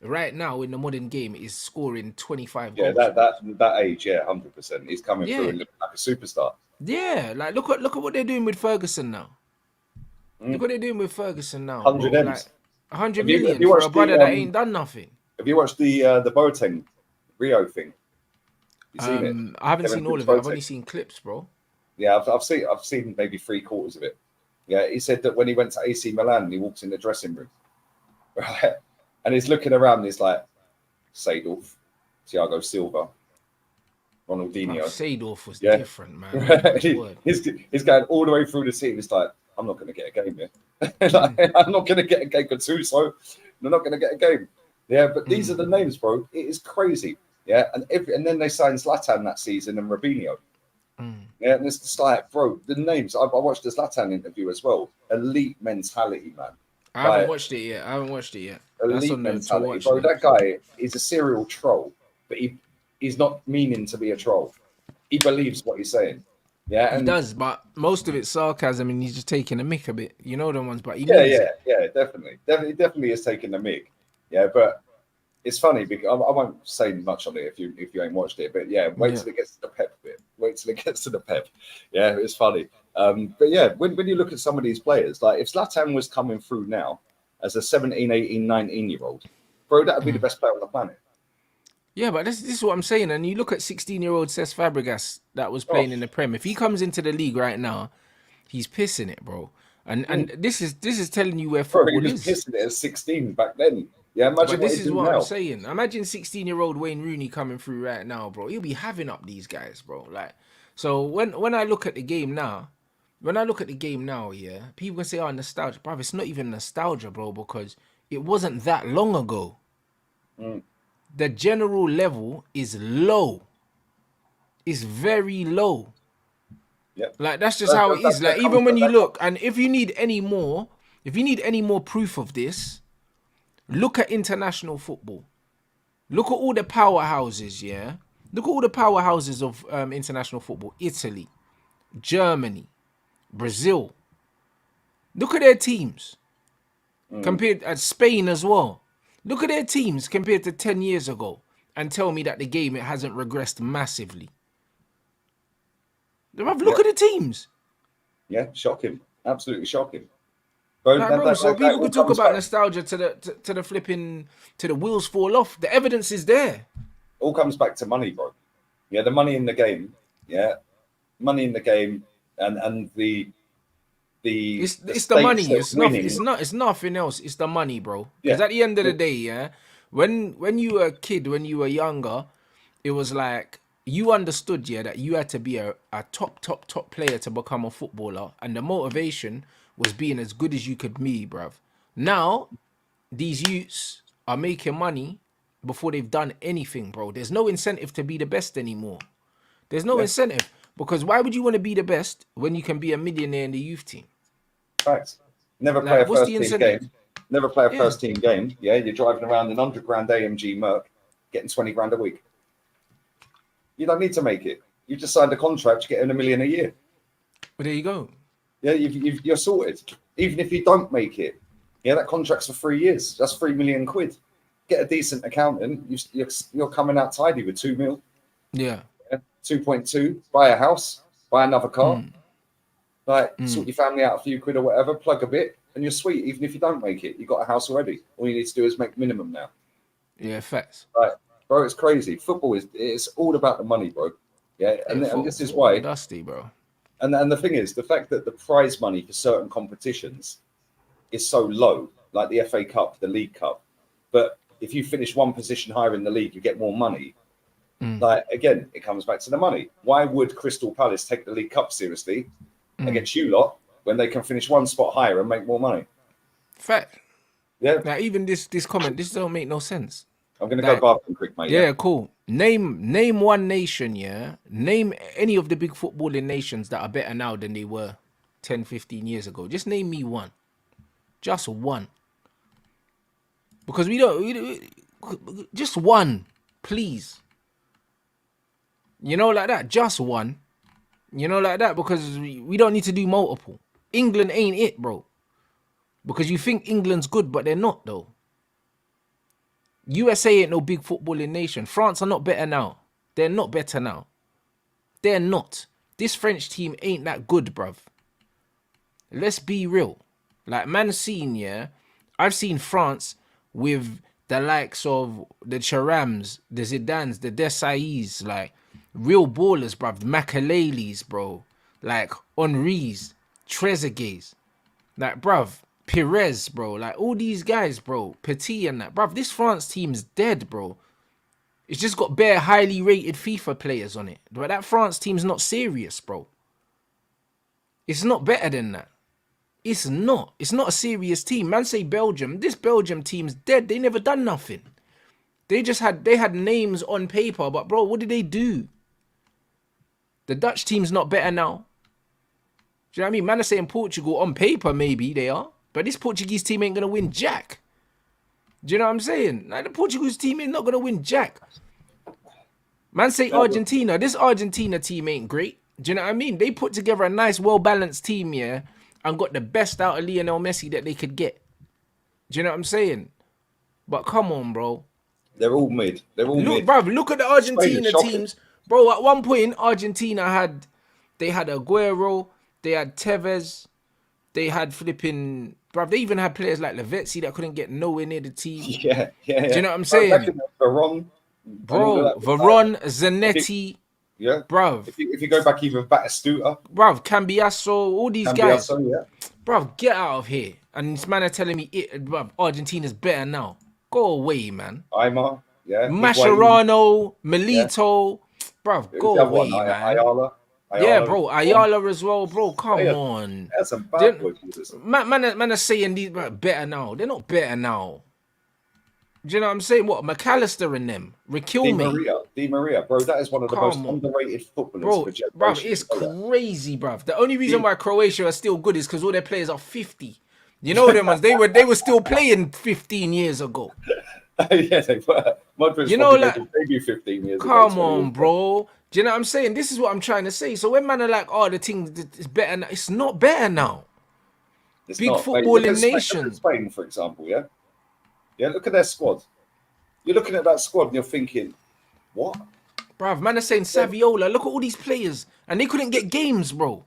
right now in the modern game is scoring 25 Yeah, goals, bro. that age, yeah, 100%. He's coming through Yeah, and looking like a superstar. yeah. Like look at what they're doing with Ferguson now. Look Mm. what they're doing with Ferguson now, 100 bro. Like M's. 100 Have million you for a watched brother that ain't done nothing. have you watched the Boateng Rio thing? You seen it? I haven't Kevin seen all Prince of it. I've Boateng. only seen clips, bro. Yeah, I've seen maybe 3/4 of it. Yeah, he said that when he went to AC Milan, he walks in the dressing room, right, and he's looking around. And he's like, Seedorf, Thiago Silva, Bruv, Ronaldinho. Seedorf was Yeah, different, man. Oh my word. he's going all the way through the team. He's like, I'm not going to get a game here. Mm, I'm not going to get a game. Gattuso, I'm not going to get a game. Yeah, but these are the names, bro. It is crazy. Yeah, and then they signed Zlatan that season and Robinho. mm. Yeah, and it's just like, bro, the names. I watched the Zlatan interview as well. Elite mentality, man. I haven't Like watched it yet. I haven't watched it yet. That's elite on the to mentality, watch bro. That list. guy is a serial troll, but he's not meaning to be a troll. He believes what he's saying. Yeah, He and does, but most of it's sarcasm and he's just taking a mick a bit. You know the ones, but he yeah, means it. definitely is taking the mic. Yeah, but it's funny because I won't say much on it if you ain't watched it. But yeah, wait Yeah. till it gets to the pep bit. Wait till it gets to the pep. Yeah, it's funny. But yeah, when you look at some of these players, like if Zlatan was coming through now as a 17, 18, 19-year-old, bro, that would be the best player on the planet. Yeah, but this is what I'm saying. And you look at 16-year-old Cesc Fabregas that was Oh, playing in the Prem. If he comes into the league right now, he's pissing it, bro. And this is telling you where bro, he football was is. pissing it at 16 back then. Yeah, imagine But what this he'd is do what I'm now. saying. Imagine 16-year-old Wayne Rooney coming through right now, bro. He'll be having up these guys, bro. Like, so when I look at the game now, yeah, people can say, "Oh, nostalgia," bro. It's not even nostalgia, bro, because it wasn't that long ago. Mm, The general level is low. It's very low. yeah, Like that's just how it is. Like even when you that look, comes. and if you need any more proof of this, look at international football. Look at all the powerhouses, yeah? Look at all the powerhouses of international football. Italy, Germany, Brazil. Look at their teams Mm, compared at Spain as well. Look at their teams compared to 10 years ago and tell me that the game it hasn't regressed massively. yeah, Look at the teams. yeah, shocking, absolutely shocking. Bro, Like, bro, so that people all could talk comes about back. nostalgia to the flipping to the wheels fall off. The evidence is there. All comes back to money, bro. Yeah, the money in the game. Yeah, money in the game, and the It's the stakes money. of It's nothing. winning. It's nothing else. It's the money, bro. Because Yeah, at the end of the day, yeah, when you were a kid, when you were younger, it was like you understood, yeah, that you had to be a top player to become a footballer, and the motivation was being as good as you could be, bruv. Now these youths are making money before they've done anything, bro. There's no incentive to be the best anymore. There's no yeah, incentive because why would you want to be the best when you can be a millionaire in the youth team? facts. Never play Like, a what's the first team incentive? game. Never play a Yeah, first team game. Yeah, you're driving around an 100 grand AMG Merc, getting 20 grand a week. You don't need to make it. You just signed a contract, you're getting 1 million a year. well, there you go. Yeah, you're sorted. Even if you don't make it, yeah, that contract's for 3 years. That's 3 million quid. Get a decent accountant. You're coming out tidy with 2 mil, Yeah. yeah, 2.2. Buy a house, buy another car, Mm, like sort mm. your family out a few quid or whatever. Plug a bit, and you're sweet. Even if you don't make it, you got a house already. All you need to do is make minimum now. Yeah, facts. Right, bro, it's crazy. Football it's all about the money, bro. Yeah, Yeah, and this is football why. dusty, bro. And the thing is, the fact that the prize money for certain competitions is so low, like the FA Cup, the League Cup. But if you finish one position higher in the league, you get more money. Mm, Like again, it comes back to the money. Why would Crystal Palace take the League Cup seriously mm. against you lot when they can finish one spot higher and make more money? Fact. Yeah, Now, even this comment, this don't make no sense. I'm gonna go Like, bathroom quick, mate. Yeah, yeah, cool. Name one nation, yeah. Name any of the big footballing nations that are better now than they were 10, 15 years ago. Just name me one. Just one. Because just one, please. You know, like that. Just one. You know, like that. Because we don't need to do multiple. England ain't it, bro. Because you think England's good, but they're not though. USA ain't no big footballing nation. France are not better now. They're not better now. They're not. This French team ain't that good, bruv. Let's be real. Like, man seen, yeah, I've seen France with the likes of the Charams, the Zidans, the Desais, like, real ballers, bruv. The Makalelis, bro. Like, Henri's, Trezeguet's. Like, bruv, Perez, bro. Like, all these guys, bro. Petit and that. Bruv, this France team's dead, bro. It's just got bare highly rated FIFA players on it. But that France team's not serious, bro. It's not better than that. It's not. It's not a serious team. Man say Belgium. This Belgium team's dead. They never done nothing. They had names on paper, but bro, what did they do? The Dutch team's not better now. Do you know what I mean? Man are saying Portugal on paper, maybe they are. But this Portuguese team ain't going to win jack. Do you know what I'm saying? Like, the Portuguese team ain't not going to win jack. Man say Argentina. This Argentina team ain't great. Do you know what I mean? They put together a nice, well-balanced team, yeah, and got the best out of Lionel Messi that they could get. Do you know what I'm saying? But come on, bro. They're all mid. They're all mid. Bruv, look at the Argentina teams. Bro, at one point, Argentina had Aguero, they had Tevez, they had flipping... Bruv, they even had players like Lavezzi that couldn't get nowhere near the team. Yeah. Do you know what I'm saying? Veron. Bro, Veron, Zanetti... Yeah, bruv. If you go back even Batistuta, bruv, Cambiasso, all these guys, yeah. Bruv, get out of here. And this man are telling me, bruv, Argentina's better now. Go away, man. Aymar, yeah. Mascherano, Milito, yeah. Bruv, go away, man. Ayala, yeah, bro, Ayala as well, bro. Come on. That's some bad boys. Man are saying these better now. They're not better now. Do you know what I'm saying? What, McAllister and them? Riquelme. Di Maria, bro, that is one of the most underrated footballers. Bro, it's crazy, bro. The only reason why Croatia are still good is because all their players are 50. You know them ones? They were still playing 15 years ago. Yeah, they were. Modric's, you know, like, maybe 15 years come ago. on, bro. Do you know what I'm saying? This is what I'm trying to say. So when man are like, oh, the thing is better now, it's not better now. It's big not. footballing nation. Look at Spain, for example, yeah? Yeah, look at their squad. You're looking at that squad and you're thinking, what? Bruv, man are saying Saviola. Look at all these players. And they couldn't get games, bro.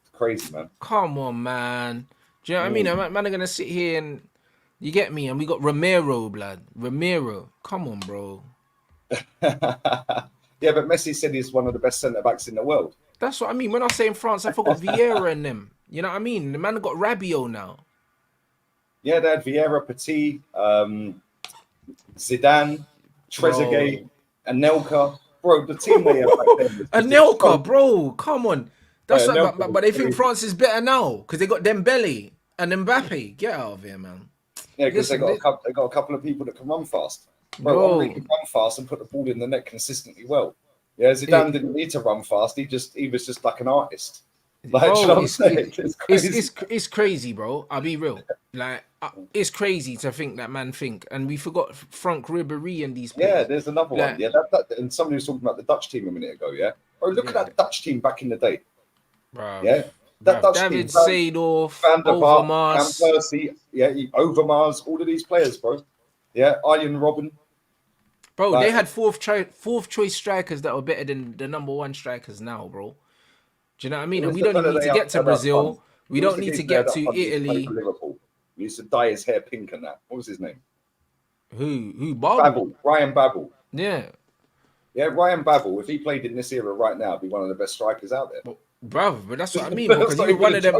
It's crazy, man. Come on, man. Do you know what I mean? Man are going to sit here and... You get me? And we got Romero, blood. Romero. Come on, bro. Yeah, but Messi said he's one of the best centre-backs in the world. That's what I mean. When I say in France, I forgot Vieira and them. You know what I mean? The man got Rabiot now. Yeah, they had Vieira, Petit, Zidane, Trezeguet, Anelka. Bro, the team they had back then was Anelka, bro, come on. That's but they think France is better now because they got Dembele and Mbappe. Get out of here, man. Yeah, because they got a couple of people that can run fast. Bro, Henry can run fast and put the ball in the net consistently well. Yeah, Zidane didn't need to run fast. He was just like an artist. Like, bro, it's crazy, bro. I'll be real. Like, it's crazy to think that man think, and we forgot Frank Ribéry and these players. Yeah, there's another one. Yeah, and somebody was talking about the Dutch team a minute ago. Yeah, bro, look at that Dutch team back in the day. Bro, yeah, that Dutch David team, Seedorf, Van der Vaart, Overmars, Van Persie, yeah, Overmars, all of these players, bro. Yeah, Arjen Robben. Bro, they had fourth choice strikers that were better than the number one strikers now, bro. Do you know what I mean? And we don't need to get to Brazil. We don't need to get to Italy. Liverpool. He used to dye his hair pink and that. What was his name? Who? Babel. Ryan Babel. Yeah. Yeah, Ryan Babel. If he played in this era right now, he'd be one of the best strikers out there. Bruv, but that's what I mean. Because you're one of them,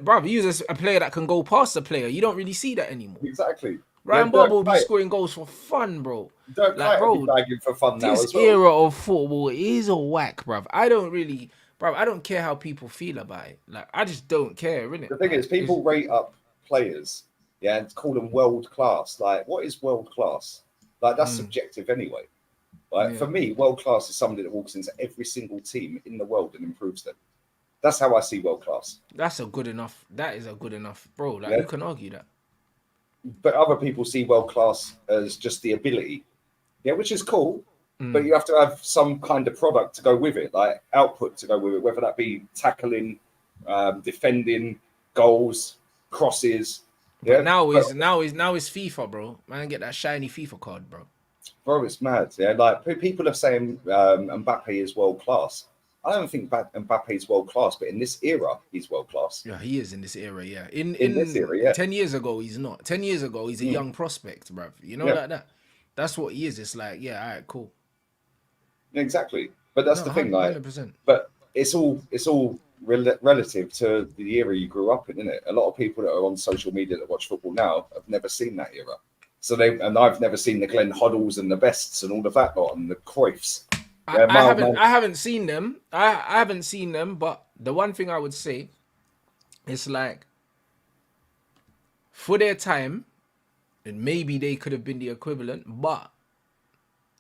bruv, he was a player that can go past the player. You don't really see that anymore. Exactly. Ryan Babel will be scoring goals for fun, bro. Don't be bagging for fun now. This era of football is a whack, bruv. I don't care how people feel about it. Like, I just don't care, innit? The thing is, people rate up players, yeah, and call them world class. Like, what is world class? Like, that's subjective anyway. Like, for me, world class is somebody that walks into every single team in the world and improves them. That's how I see world class. That is a good enough, bro. Like, you can argue that. But other people see world class as just the ability, yeah, which is cool. But you have to have some kind of product to go with it, like output to go with it, whether that be tackling, defending, goals, crosses, But Yeah, now but is FIFA, bro. Man, get that shiny FIFA card, bro. bro, it's mad. Yeah, like people are saying Mbappe is world class. I don't think Mbappe is world class, but in this era, he's world class. Yeah, he is in this era. Yeah, in In this era, in yeah, 10 years ago, he's not. 10 years ago, he's a Mm, young prospect, bro. You know, yeah, like that. That's what he is. It's like, yeah, all right, cool. exactly. But that's No, the thing, like, 100%. but it's all relative to the era you grew up in, isn't it? A lot of people that are on social media that watch football now have never seen that era. So I've never seen the Glenn Hoddles and the Bests and all of that lot and the Cruyffs. I, Yeah, I haven't I haven't seen them. I haven't seen them, but the one thing I would say is like for their time, and maybe they could have been the equivalent, but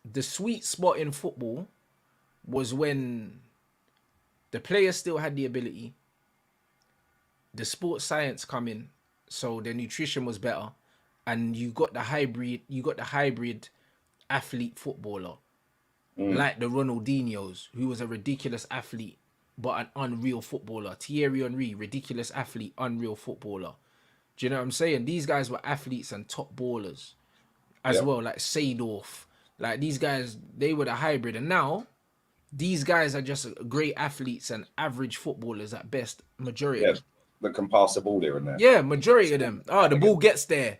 the sweet spot in football was when the players still had the ability, the sports science come in, so their nutrition was better, and you got the hybrid athlete footballer, like the Ronaldinhos, who was a ridiculous athlete but an unreal footballer. Thierry Henry, ridiculous athlete, unreal footballer. Do you know what I'm saying? These guys were athletes and top ballers as yeah, well, like Seedorf. Like these guys, they were the hybrid. And now these guys are just great athletes and average footballers at best. Majority of yeah, them. that can pass the ball here and there. Yeah, majority of them. Oh, the ball gets there.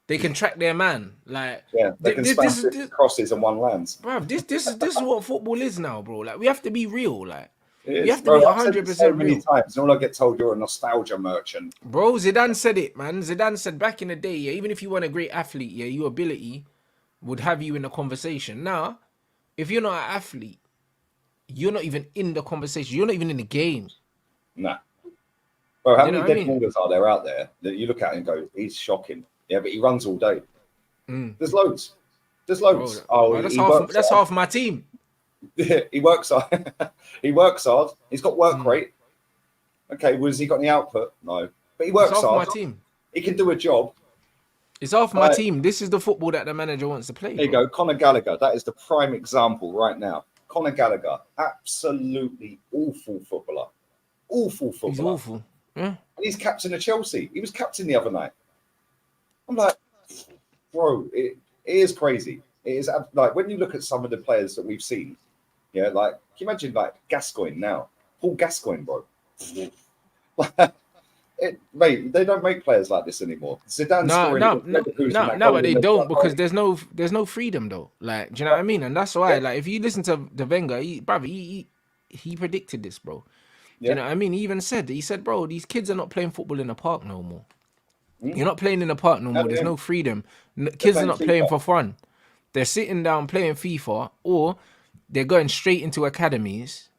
They can track their man. Like Yeah, they can spam this is 50 crosses and one lands. bro. This is what football is now, bro. Like we have to be real. Like It we is, have to be bro. I've said hundred it so percent many real. times, and all I get told you're a nostalgia merchant. Bro, Zidane said it, man. Zidane said back in the day, yeah, even if you weren't a great athlete, yeah, your ability would have you in the conversation. Now, if you're not an athlete, you're not even in the conversation. You're not even in the game. Nah, bro. How Do you know many what I dead mean? ballers are there out there that you look at and go, "He's shocking." Yeah, but he runs all day. Mm. There's loads. There's Bro, loads. Oh, bro, that's he half. works That's hard. half my team. He works hard. He works hard. He's got work Mm. rate. Okay, well, has he got any output? No, but he It's works half my hard. team. He can do a job. It's half my Like, team. This is the football that the manager wants to play, there you bro. go, Conor Gallagher. That is the prime example right now. Conor Gallagher, absolutely awful footballer. Awful He's footballer. awful. Yeah. And he's captain of Chelsea. He was captain the other night. I'm like, bro, it is crazy. It is like when you look at some of the players that we've seen, yeah, like can you imagine like Gascoigne now? Paul Gascoigne, bro. Mate, they don't make players like this anymore. Zidane No, scoring no, against no, Leverkusen, no, that no, goal but in they the don't front because line. there's no freedom though. Like, do you know what I mean? And that's why, Yeah, like, if you listen to the Wenger, he predicted this, bro. Do you yeah. know what I mean? He said, bro, these kids are not playing football in the park no more. Hmm? You're not playing in the park no At more. the There's end, no freedom. they're Kids are playing not playing FIFA. for fun. They're sitting down playing FIFA, or they're going straight into academies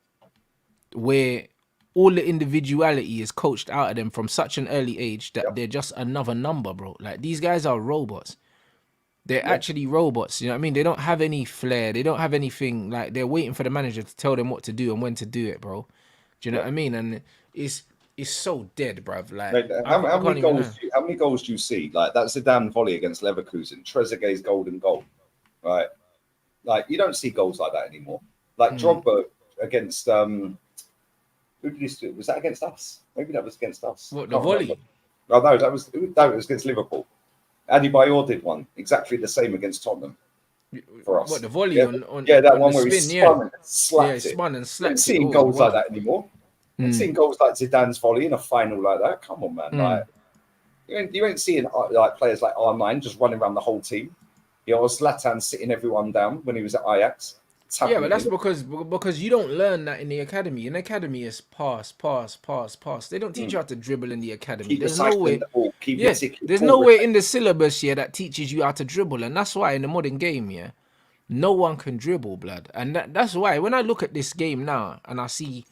where all the individuality is coached out of them from such an early age that Yep. they're just another number, bro. Like these guys are robots. They're Yeah. actually robots. You know what I mean? They don't have any flair. They don't have anything. Like they're waiting for the manager to tell them what to do and when to do it, bro. Do you know Yeah. what I mean? And it's so dead, bruv. Like Mate, I how can't many even goals? know. How many goals do you see? Like that Zidane volley against Leverkusen, Trezeguet's golden goal, right? Like you don't see goals like that anymore. Like Mm. Drogba against who did he do? Was that against us? Maybe that was against us. What, the Can't remember. volley? Oh no, it was against Liverpool. Adebayor did one exactly the same against Tottenham for us. What, the volley Yeah, on yeah, that on one the where he spin? Yeah, spun and yeah. slapped He it. spun and You ain't slapped it. seeing Oh, goals like wow. that anymore. You ain't Mm. seeing goals like Zidane's volley in a final like that. Come on, man. Mm. Like you ain't seeing like players like R9 just running around the whole team. You know, Zlatan sitting everyone down when he was at Ajax. Yeah, Tapping but it that's in. because you don't learn that in the academy. In the academy, it's pass, pass, pass, pass. They don't teach you how to dribble in the academy. Keep There's no recycling way. the ball. Keep Yeah, it there's ball nowhere recycling. in the syllabus here that teaches you how to dribble, and that's why in the modern game, yeah, no one can dribble, blood, and that's why when I look at this game now and I see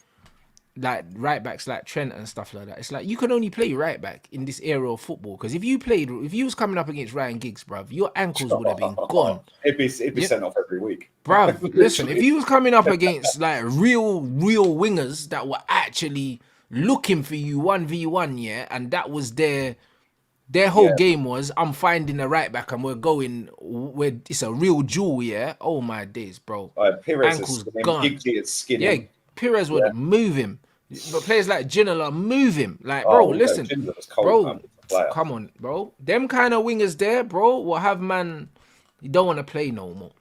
like right backs like Trent and stuff like that, it's like you can only play right back in this era of football because if you was coming up against Ryan Giggs, bruv, your ankles would have been gone. It'd be Yeah, sent off every week. bruv, listen, if Literally. you was coming up against like real wingers that were actually looking for you 1v1, yeah, and that was their whole Yeah. game was I'm finding a right back and we're going where it's a real duel, yeah. Oh my days, bro. Pires is Ankles skinning. gone. Giggsy is Yeah, skinning. Pires Yeah. would move him. But players like Ginola move him. Like, bro, Oh, yeah. listen, Ginger was cold, bro, man. player. Come on, bro. Them kind of wingers there, bro, will have man. You don't want to play no more.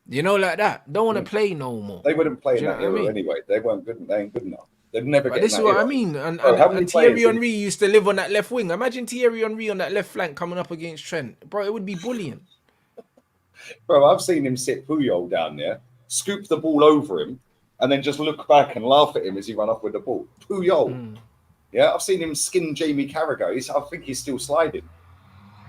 You know, like that. Don't want to play no more. They wouldn't play Do in you know that what I era mean? anyway. They weren't good. They ain't good enough. They'd never But get in this is that what era. I mean. And, Bro, and, how many and Thierry players in- Henry used to live on that left wing. Imagine Thierry Henry on that left flank coming up against Trent. Bro, it would be bullying. Bro, I've seen him sit Puyol down there, scoop the ball over him, and then just look back and laugh at him as he run off with the ball. Puyol. Yeah, I've seen him skin Jamie Carragher. I think he's still sliding.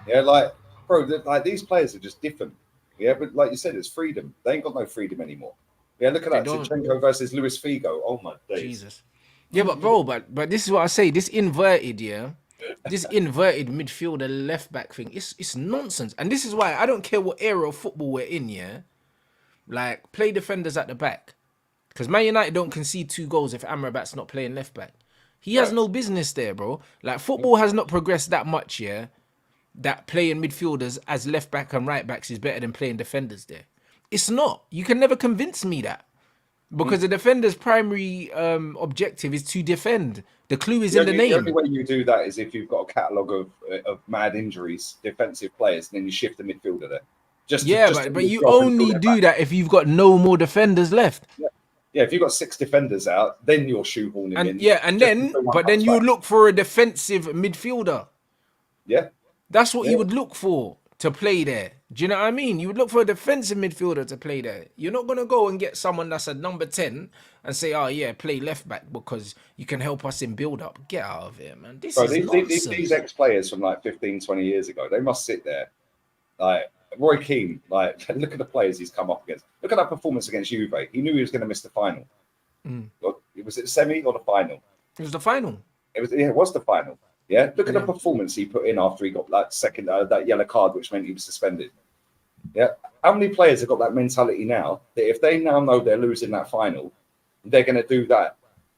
Yeah, like, bro, like these players are just different. Yeah, but like you said, it's freedom. They ain't got no freedom anymore. Yeah, look at They that. don't. Zinchenko versus Luis Figo. Oh my days. Jesus. Yeah, but bro, but this is what I say. This inverted midfielder left back thing, it's nonsense. And this is why I don't care what era of football we're in, yeah? Like, play defenders at the back. Because Man United don't concede 2 goals if Amrabat's not playing left back. He has no business there, bro. Like, football has not progressed that much, yeah? That playing midfielders as left back and right backs is better than playing defenders there. It's not. You can never convince me that. Because the defender's primary objective is to defend. The clue is in the name. The only way you do that is if you've got a catalogue of mad injuries, defensive players, and then you shift the midfielder there. But you only do that if you've got no more defenders left. Yeah, if you've got 6 defenders out, then you're shoehorning him in. Yeah, and then you look for a defensive midfielder. Yeah. That's what you would look for to play there. Do you know what I mean? You would look for a defensive midfielder to play there. You're not going to go and get someone that's a number 10 and say, oh, yeah, play left back because you can help us in build-up. Get out of here, man. This is nonsense. These ex-players from like 15, 20 years ago, they must sit there. Like, Roy Keane, like, look at the players he's come up against. Look at that performance against Juve. He knew he was going to miss the final. Was it the semi or the final? It was the final. It was the final. Yeah, look at the performance he put in after he got that second that yellow card, which meant he was suspended. Yeah, how many players have got that mentality now that if they now know they're losing that final, they're going to do that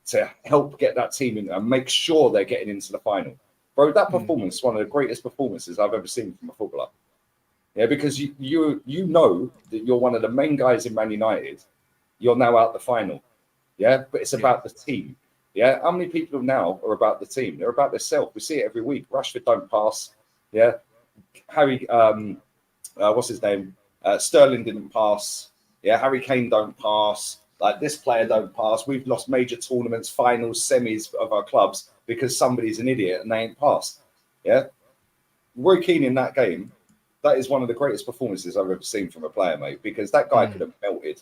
to help get that team in and make sure they're getting into the final? Bro, that performance is one of the greatest performances I've ever seen from a footballer. Yeah, because you know that you're one of the main guys in Man United. You're now out the final. Yeah, but it's about the team. Yeah, how many people now are about the team? They're about themselves. We see it every week. Rashford don't pass. Yeah, Harry, what's his name? Sterling didn't pass. Yeah, Harry Kane don't pass. Like, this player don't pass. We've lost major tournaments, finals, semis of our clubs because somebody's an idiot and they ain't passed. Yeah, Roy Keane in that game, that is one of the greatest performances I've ever seen from a player, mate. Because that guy could have melted.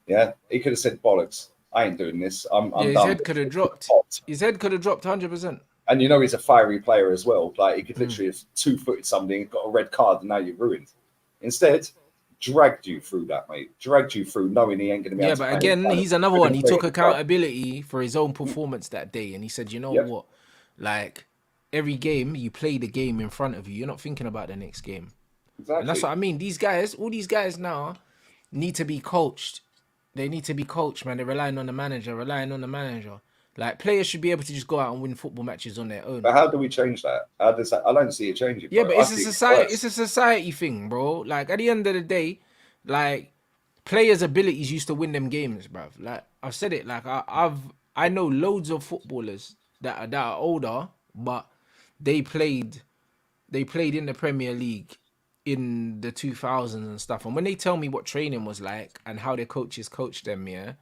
Yeah, he could have said bollocks. I ain't doing this. I'm done. His head could have dropped. His head could have dropped 100%. And you know he's a fiery player as well. Like, he could literally have 2-footed something, got a red card, and now you're ruined. Instead, dragged you through that, mate. Dragged you through knowing he ain't going to be able to. Yeah, but again, he's another one. He took accountability for his own performance that day. And he said, you know what? Like, every game, you play the game in front of you. You're not thinking about the next game. Exactly. And that's what I mean. These guys, all these guys now need to be coached. They need to be coached, man. They're relying on the manager. Like, players should be able to just go out and win football matches on their own. But how do we change that? How does that? I don't see it changing. Yeah, but it's a society. It's a society thing, bro. Like, at the end of the day, like, players' abilities used to win them games, bruv. Like, I've said it. Like, I know loads of footballers that are older, but they played in the Premier League in the 2000s and stuff. And when they tell me what training was like and how their coaches coached them, yeah,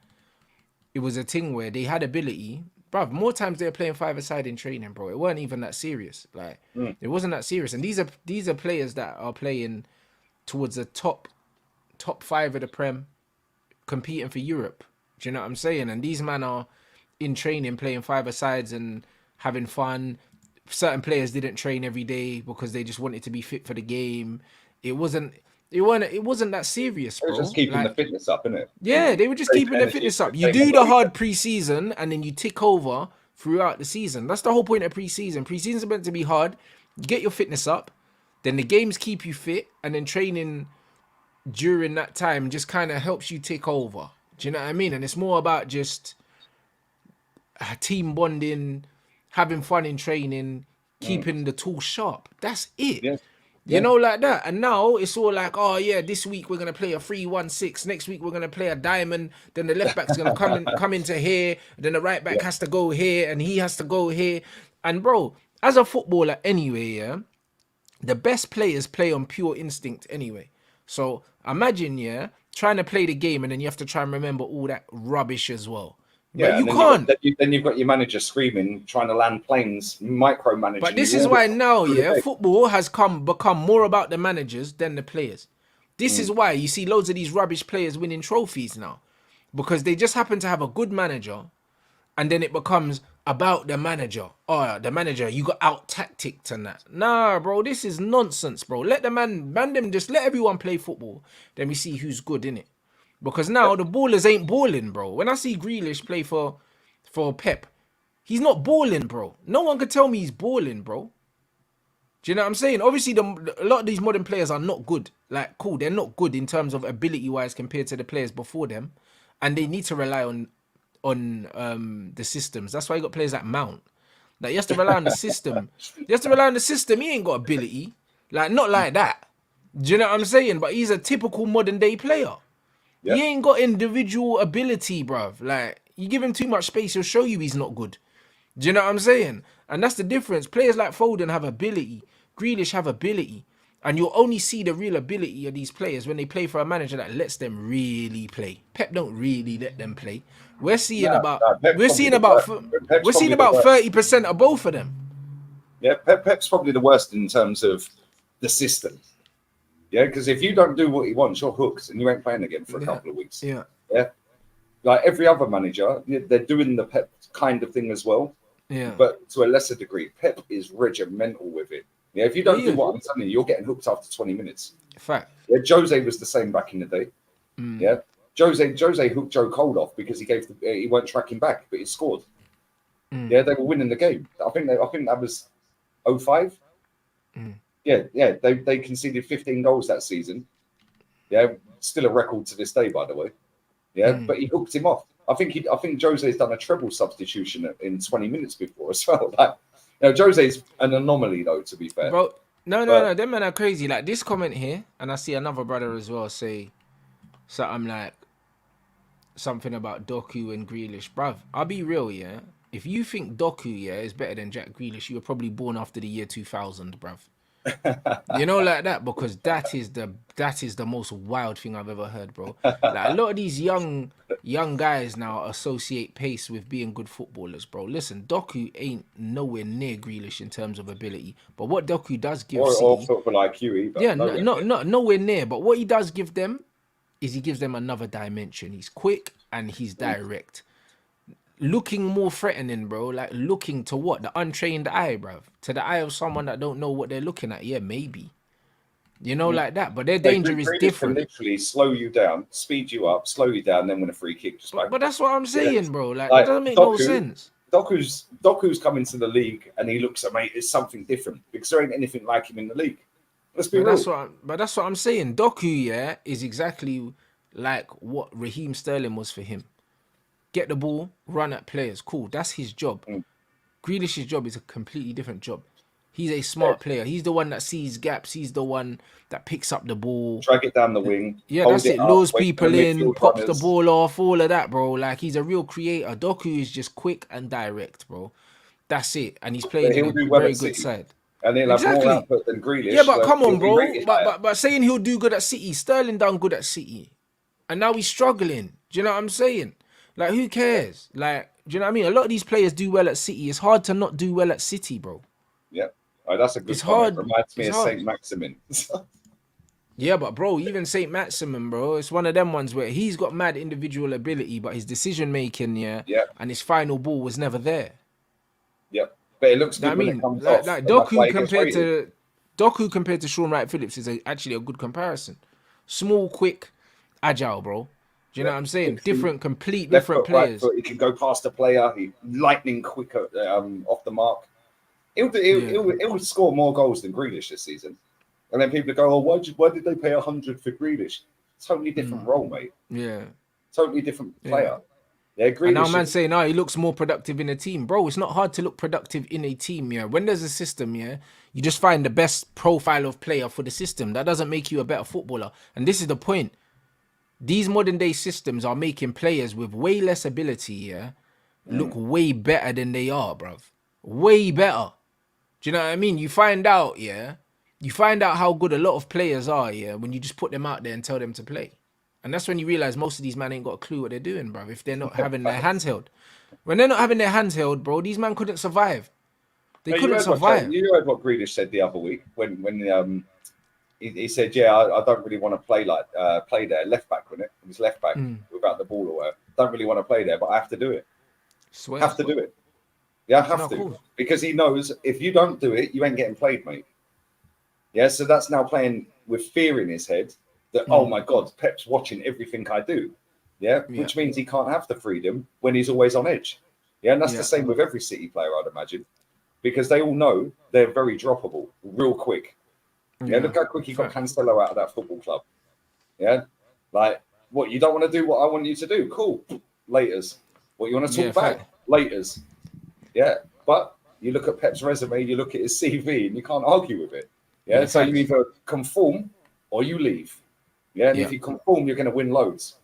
it was a thing where they had ability. Bruv, more times they were playing 5-a-side in training, bro. It weren't even that serious. Like, it wasn't that serious. And these are players that are playing towards the top 5 of the Prem, competing for Europe. Do you know what I'm saying? And these men are in training, playing 5-a-sides and having fun. Certain players didn't train every day because they just wanted to be fit for the game. It wasn't that serious, bro. It was just keeping the fitness up, innit? Yeah, they were just keeping their fitness up. You do the hard pre-season and then you tick over throughout the season. That's the whole point of pre-season. Pre-season's meant to be hard. You get your fitness up, then the games keep you fit, and then training during that time just kind of helps you take over. Do you know what I mean? And it's more about just team bonding, having fun in training, keeping the tools sharp. That's it. Yeah. You know, like that. And now it's all like, oh yeah, this week we're gonna play a 3-1-6. Next week we're gonna play a diamond. Then the left back's gonna come into here. Then the right back has to go here, and he has to go here. And bro, as a footballer anyway, yeah, the best players play on pure instinct anyway. So imagine, yeah, trying to play the game and then you have to try and remember all that rubbish as well. But Yeah, you and then you got can't. then you've got your manager screaming, trying to land planes, But micromanaging this you is all the why time now, through the yeah, day. football has become more about the managers than the players. This is why you see loads of these rubbish players winning trophies now. Because they just happen to have a good manager, and then it becomes about the manager. Oh, the manager, you got out tacticked and that. Nah, bro, this is nonsense, bro. Let the man them just let everyone play football. Then we see who's good in it. Because now the ballers ain't balling, bro. When I see Grealish play for Pep, he's not balling, bro. No one could tell me he's balling, bro. Do you know what I'm saying? Obviously, a lot of these modern players are not good. Like, cool, they're not good in terms of ability-wise compared to the players before them, and they need to rely on the systems. That's why you got players like Mount. Like, you have to rely on the system. You have to rely on the system. He ain't got ability. Like, not like that. Do you know what I'm saying? But he's a typical modern-day player. Yeah, He ain't got individual ability, bruv. Like, you give him too much space, he'll show you he's not good. Do you know what I'm saying? And that's the difference. Players like Foden have ability. Grealish have ability. And you'll only see the real ability of these players when they play for a manager that lets them really play. Pep don't really let them play. We're seeing about Pep's we're probably seeing the about worst. Pep's we're seeing probably the about worst. 30% of both of them. Yeah, Pep's probably the worst in terms of the system. Yeah, because if you don't do what he wants, you're hooked and you ain't playing again for a Yeah. couple of weeks. Yeah. Yeah, like every other manager, they're doing the Pep kind of thing as well, Yeah. but to a lesser degree. Pep is regimental with it. Yeah, if you don't do what I'm telling you, you're getting hooked after 20 minutes. Fact. Yeah, Jose was the same back in the day. Yeah, Jose hooked Joe Cole off because he weren't tracking back, but he scored. Yeah, they were winning the game. I think that was 05. Yeah, they conceded 15 goals that season. Yeah, still a record to this day, by the way. Yeah, but he hooked him off. I think Jose's done a treble substitution in 20 minutes before as well. Like, Jose's an anomaly though, to be fair. Bro, no. Them men are crazy. Like this comment here, and I see another brother as well say something like something about Doku and Grealish. Bruv, I'll be real, yeah. If you think Doku, yeah, is better than Jack Grealish, you were probably born after the year 2000, bruv. You know, like that, because that is the most wild thing I've ever heard, bro. Like a lot of these young guys now associate pace with being good footballers, bro. Listen, Doku ain't nowhere near Grealish in terms of ability, but what Doku does give or City, football IQ either. yeah, nowhere near. But what he does give them is he gives them another dimension. He's quick and he's direct. Looking more threatening, bro. Like looking to what? The untrained eye, bro. To the eye of someone that don't know what they're looking at. Yeah, maybe. You know, like that. But their danger is Grealish different. can literally slow you down, speed you up, slow you down, then win a free kick. Just like, But that's what I'm saying, bro. Like, like that doesn't make no sense. Doku's coming to the league and he looks at mate, it's something different because there ain't anything like him in the league. Let's be real. That's what I'm saying. Doku, yeah, is exactly like what Raheem Sterling was for him. Get the ball, run at players. Cool. That's his job. Grealish's job is a completely different job. He's a smart player. He's the one that sees gaps. He's the one that picks up the ball. Drag it down the wing. Yeah, that's it. Lures wait for people the in, midfield pops the runners. ball off, all of that, bro. Like, he's a real creator. Doku is just quick and direct, bro. That's it. And he's playing in a very good side. And he'll have more output than Grealish. Yeah, but come on, he'll be bro. rated higher. But saying he'll do good at City, Sterling done good at City. And now he's struggling. Do you know what I'm saying? Like, who cares? Like, do you know what I mean? A lot of these players do well at City. It's hard to not do well at City, bro. Yeah. Oh, that's a good It's comment. hard. Reminds me It's of hard. Saint Maximin. Yeah, but bro, even Saint Maximin, bro, it's one of them ones where he's got mad individual ability, but his decision making, yeah, and his final ball was never there. Yep. But it looks good I when mean, it comes like off. and Doku that's why he gets rated. compared to Sean Wright Phillips is actually a good comparison. Small, quick, agile, bro. Do you know what I'm saying? Complete Left different foot, right players. foot, he can go past a player. He lightning quick off the mark. He'll score more goals than Grealish this season. And then people go, "Oh, why did they pay 100 for Grealish?" Totally different role, mate. Yeah. Totally different player. Yeah, Grealish. And now man's saying, he looks more productive in a team. Bro, it's not hard to look productive in a team, yeah. When there's a system, yeah, you just find the best profile of player for the system. That doesn't make you a better footballer. And this is the point. These modern day systems are making players with way less ability, yeah, look way better than they are, bruv. Way better. Do you know what I mean? You find out, yeah. You find out how good a lot of players are, yeah, when you just put them out there and tell them to play. And that's when you realize most of these men ain't got a clue what they're doing, bro. If they're not having their hands held. When they're not having their hands held, bro, these men couldn't survive. They No, couldn't survive. you heard what Grealish said the other week when he said, "Yeah, I don't really want to play there, left back, wasn't it? It was left back without the ball or whatever. Don't really want to play there, but I have to do it. Swear. Have to do it. Yeah, I have No, to cool. because he knows if you don't do it, you ain't getting played, mate. Yeah, so that's now playing with fear in his head that oh my God, Pep's watching everything I do. Yeah, which means he can't have the freedom when he's always on edge. Yeah, and that's the same with every City player, I'd imagine, because they all know they're very droppable, real quick. Yeah, look how quick he got Cancelo out of that football club. Yeah, like what you don't want to do, what I want you to do. Cool, laters. What you want to talk back, laters. Yeah, but you look at Pep's resume, you look at his CV, and you can't argue with it. Yeah, so you either conform or you leave. Yeah, and if you conform, you're going to win loads.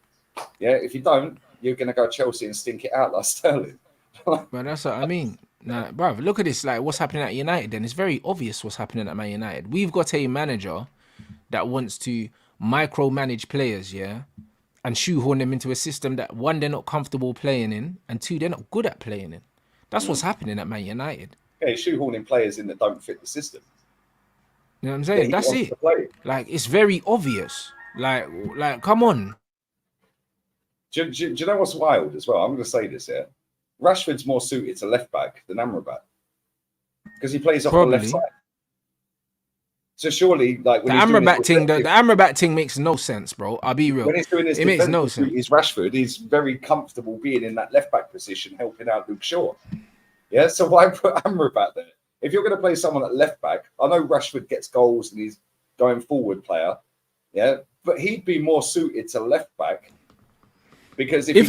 Yeah, if you don't, you're going to go Chelsea and stink it out like Sterling. But that's what I mean. Nah, bruv, look at this. Like, what's happening at United? Then it's very obvious what's happening at Man United. We've got a manager that wants to micromanage players, yeah, and shoehorn them into a system that one, they're not comfortable playing in, and two, they're not good at playing in. That's what's happening at Man United. Yeah, he's shoehorning players in that don't fit the system. You know what I'm saying? That's it. Like, it's very obvious. Like, come on. Do you know what's wild as well? I'm going to say this here. Rashford's more suited to left back than Amrabat because he plays off the left side. So surely, like when the Amrabat thing makes no sense, bro. I'll be real. When he's doing his it makes no sense. He's Rashford. He's very comfortable being in that left back position, helping out Luke Shaw. Yeah, so why put Amrabat there? If you're going to play someone at left back, I know Rashford gets goals and he's going forward player. Yeah, but he'd be more suited to left back. Because if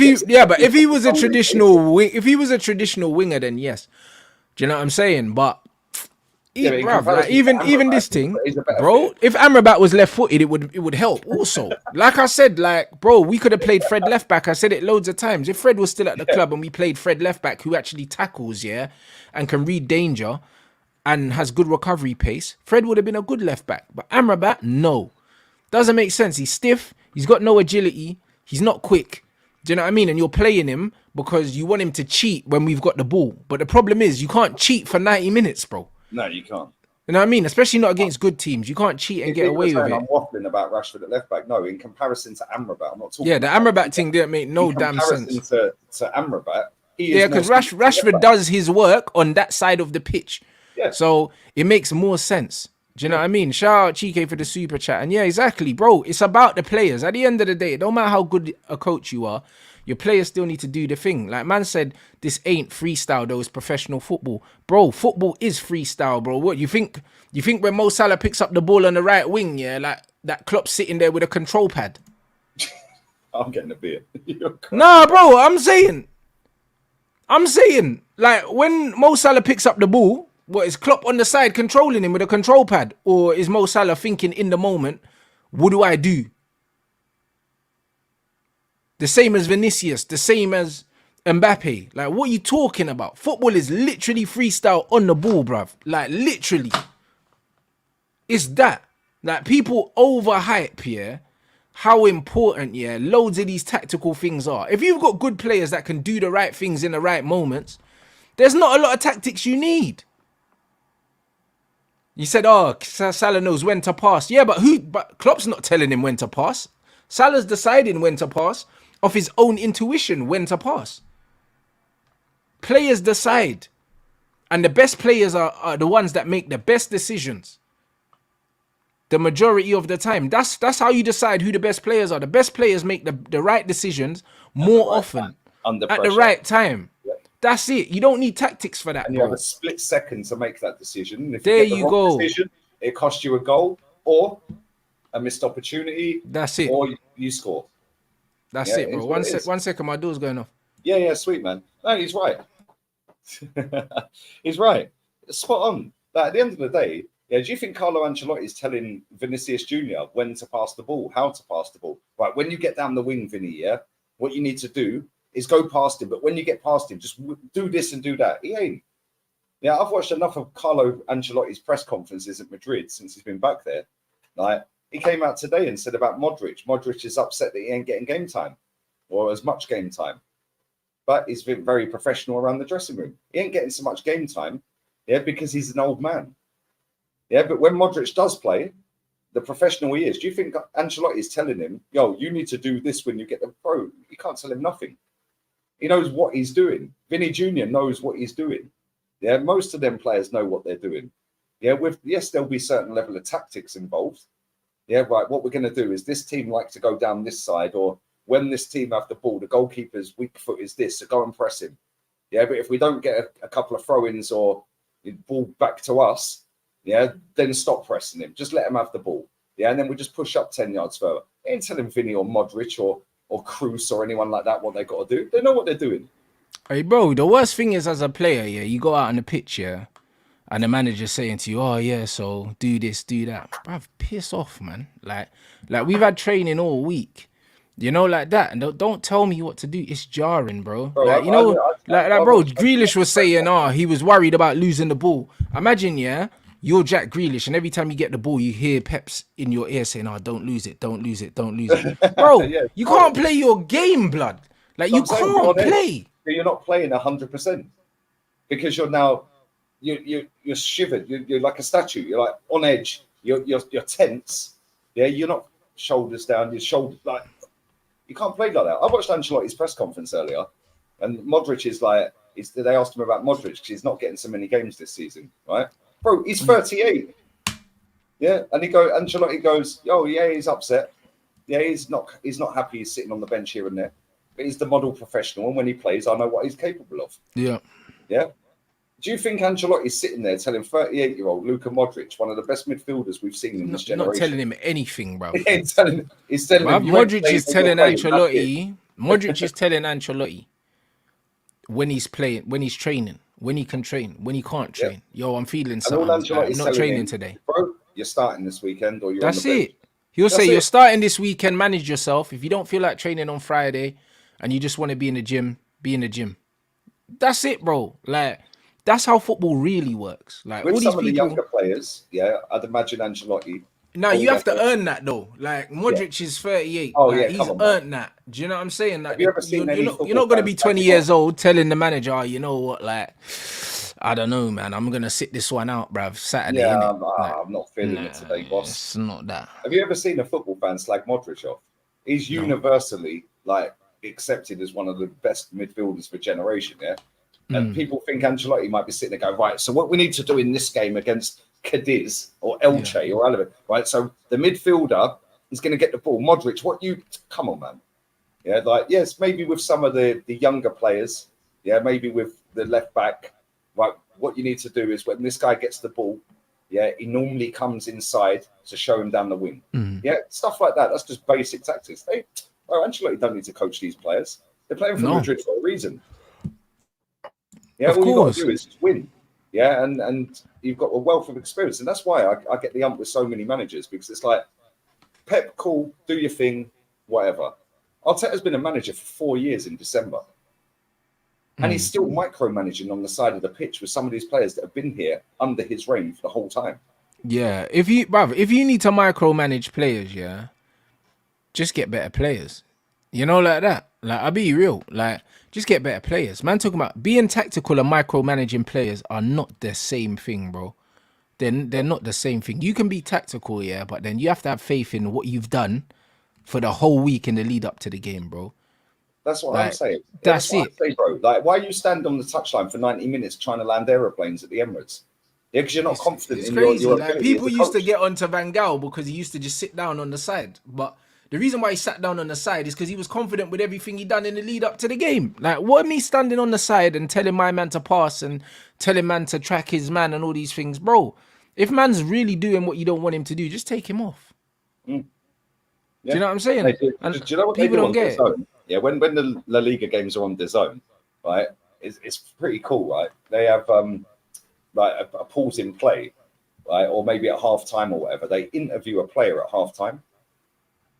he was a traditional winger, then yes. Do you know what I'm saying? But even this thing, bro. If Amrabat was left-footed, it would help. Also, like I said, like bro, we could have played Fred left back. I said it loads of times. If Fred was still at the club and we played Fred left back, who actually tackles, yeah, and can read danger, and has good recovery pace, Fred would have been a good left back. But Amrabat, no, doesn't make sense. He's stiff. He's got no agility. He's not quick. Do you know what I mean? And you're playing him because you want him to cheat when we've got the ball. But the problem is you can't cheat for 90 minutes, bro. No, you can't. You know what I mean? Especially not against good teams. You can't cheat and get away with it. I'm waffling about Rashford at left back. No, in comparison to Amrabat, I'm not talking. Yeah, the Amrabat thing didn't make no damn sense. To Amrabat, because Rashford does his work on that side of the pitch. Yeah. So it makes more sense. Do you know what I mean? Shout out Chike for the super chat. And yeah, exactly, bro. It's about the players. At the end of the day, no matter how good a coach you are, your players still need to do the thing. Like man said, this ain't freestyle though, it's professional football. Bro, football is freestyle, bro. What you think when Mo Salah picks up the ball on the right wing, yeah, like that Klopp's sitting there with a control pad? I'm getting a beer. Nah, bro, I'm saying, like when Mo Salah picks up the ball, what is Klopp on the side controlling him with a control pad? Or is Mo Salah thinking in the moment, what do I do? The same as Vinicius, the same as Mbappe. Like, what are you talking about? Football is literally freestyle on the ball, bruv. Like, literally. It's that. Like, people overhype, yeah, how important, yeah, loads of these tactical things are. If you've got good players that can do the right things in the right moments, there's not a lot of tactics you need. You said, oh, Salah knows when to pass. Yeah, but Klopp's not telling him when to pass. Salah's deciding when to pass off his own intuition when to pass. Players decide. And the best players are the ones that make the best decisions. The majority of the time. That's how you decide who the best players are. The best players make the right decisions more often. Under at pressure. The right time. Yep. That's it. You don't need tactics for that. And you have a split second to make that decision. If there you get the wrong decision, it costs you a goal or a missed opportunity. That's it. Or you score. That's it, bro. One second, my door's going off. Yeah, sweet, man. No, he's right. He's right. Spot on. Like, at the end of the day, yeah, do you think Carlo Ancelotti is telling Vinicius Jr. when to pass the ball, how to pass the ball? Right, when you get down the wing, Vinny, yeah, what you need to do is go past him. But when you get past him, just do this and do that. He ain't. Yeah, I've watched enough of Carlo Ancelotti's press conferences at Madrid since he's been back there. Like, he came out today and said about Modric. Modric is upset that he ain't getting game time or as much game time. But he's been very professional around the dressing room. He ain't getting so much game time, yeah, because he's an old man. Yeah, but when Modric does play, the professional he is, do you think Ancelotti is telling him, yo, you need to do this when you get the pro? You can't tell him nothing. He knows what he's doing. Vinny Jr. knows what he's doing. Yeah, most of them players know what they're doing. Yeah, yes, there'll be certain level of tactics involved. Yeah, right. What we're going to do is this team likes to go down this side, or when this team have the ball, the goalkeeper's weak foot is this, so go and press him. Yeah, but if we don't get a couple of throw-ins or the ball back to us, yeah, then stop pressing him. Just let him have the ball. Yeah, and then we just push up 10 yards further. They ain't telling Vinny or Modric or Cruz or anyone like that what they got to do. They know what they're doing. Hey, bro, the worst thing is as a player, yeah, you go out on the pitch, yeah, and the manager's saying to you, oh, yeah, so do this, do that. Bruv, piss off, man. Like we've had training all week, you know, like that. And don't tell me what to do. It's jarring, bro. Bro, like, you know, bro, Grealish was saying, oh, he was worried about losing the ball. Imagine, yeah, you're Jack Grealish, and every time you get the ball, you hear Pep's in your ear saying, oh, don't lose it, don't lose it, don't lose it. Bro, yeah, you can't play your game, blood. Like, you can't play. You're not playing 100% because you're now you're shivered. You're like a statue. You're like on edge. You're tense. Yeah, you're not shoulders down. Your shoulders like you can't play like that. I watched Ancelotti's press conference earlier, and Modric is like, they asked him about Modric because he's not getting so many games this season, right? Bro, he's 38. Yeah, and Ancelotti goes, oh yeah, he's upset. Yeah, he's not happy. He's sitting on the bench here and there. But he's the model professional, and when he plays, I know what he's capable of. Yeah. Yeah. Do you think Ancelotti's sitting there telling 38-year-old Luka Modric, one of the best midfielders we've seen in this generation? Not telling him anything, bro. He's telling him. Modric is telling Ancelotti. Modric is telling Ancelotti when he's playing, when he's training, when he can train, when he can't train. Yeah. Yo, I'm feeling something. I'm not training today. Bro, you're starting this weekend, or you're That's on the it. He'll say, you're starting this weekend, manage yourself. If you don't feel like training on Friday and you just want to be in the gym, be in the gym. That's it, bro. Like, that's how football really works. Like, with all some these of people, the younger players, yeah, I'd imagine Ancelotti. No, you have to earn that, though. Like, Modric is 38. Oh, like, yeah, he's earned that. Do you know what I'm saying? Like, you're not going to be 20 years old telling the manager, oh, you know what, like, I don't know, man. I'm going to sit this one out, bruv, Saturday. Yeah, I'm not feeling it today, boss. It's not that. Have you ever seen a football fan slag Modric off? He's universally, like, accepted as one of the best midfielders for generation, yeah? And people think Ancelotti might be sitting there going, right, so what we need to do in this game against Cadiz or Elche or Alabama, right? So the midfielder is going to get the ball. Modric, come on, man. Yeah, like, yes, maybe with some of the younger players, yeah, maybe with the left back, right, what you need to do is when this guy gets the ball, yeah, he normally comes inside to show him down the wing. Yeah, stuff like that. That's just basic tactics. Ancelotti don't need to coach these players. They're playing for Madrid for a reason. Yeah, all you got to do is just win. Yeah, and you've got a wealth of experience. And that's why I get the ump with so many managers, because it's like, Pep, cool, do your thing, whatever. Arteta's been a manager for 4 years in December. And he's still micromanaging on the side of the pitch with some of these players that have been here under his reign for the whole time. Yeah, if you need to micromanage players, yeah, just get better players. You know, like that. Like, I'll be real. Like, just get better players. Man, talking about being tactical and micromanaging players are not the same thing, bro. They're not the same thing. You can be tactical, yeah, but then you have to have faith in what you've done for the whole week in the lead up to the game, bro. That's what I'm saying. That's it. I say, bro. Like, why you stand on the touchline for 90 minutes trying to land aeroplanes at the Emirates? Yeah, because you're not confident in crazy. Your like, people used to get onto Van Gaal because he used to just sit down on the side. But the reason why he sat down on the side is because he was confident with everything he done in the lead up to the game. Like, what me standing on the side and telling my man to pass and telling man to track his man and all these things, bro? If man's really doing what you don't want him to do, just take him off. Yeah. Do you know what I'm saying? Do you know what people don't get it? Yeah, when the La Liga games are on DAZN, right, it's pretty cool, right? They have like a pause in play, right, or maybe at half time or whatever. They interview a player at half time,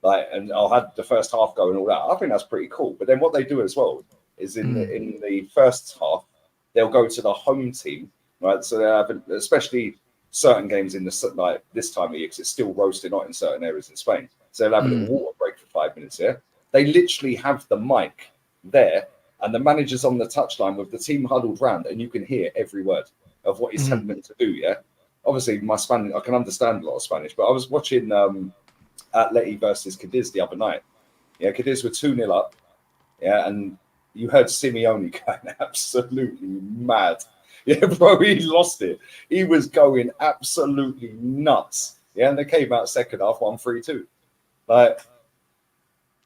like, and I'll have the first half go and all that. I think that's pretty cool. But then what they do as well is in the first half, they'll go to the home team right? So they're having, especially certain games in the like this time of year, because it's still roasting hot in certain areas in Spain. So they'll have a little water break for 5 minutes here. They literally have the mic there, and the manager's on the touchline with the team huddled round, and you can hear every word of what he's telling them to do. Yeah, obviously my Spanish, I can understand a lot of Spanish, but I was watching Atleti versus Cadiz the other night. Yeah, Cadiz were 2-0 up. Yeah, and you heard Simeone going absolutely mad. Yeah, bro, he lost it. He was going absolutely nuts. Yeah, and they came out second half 1-3-2. Like,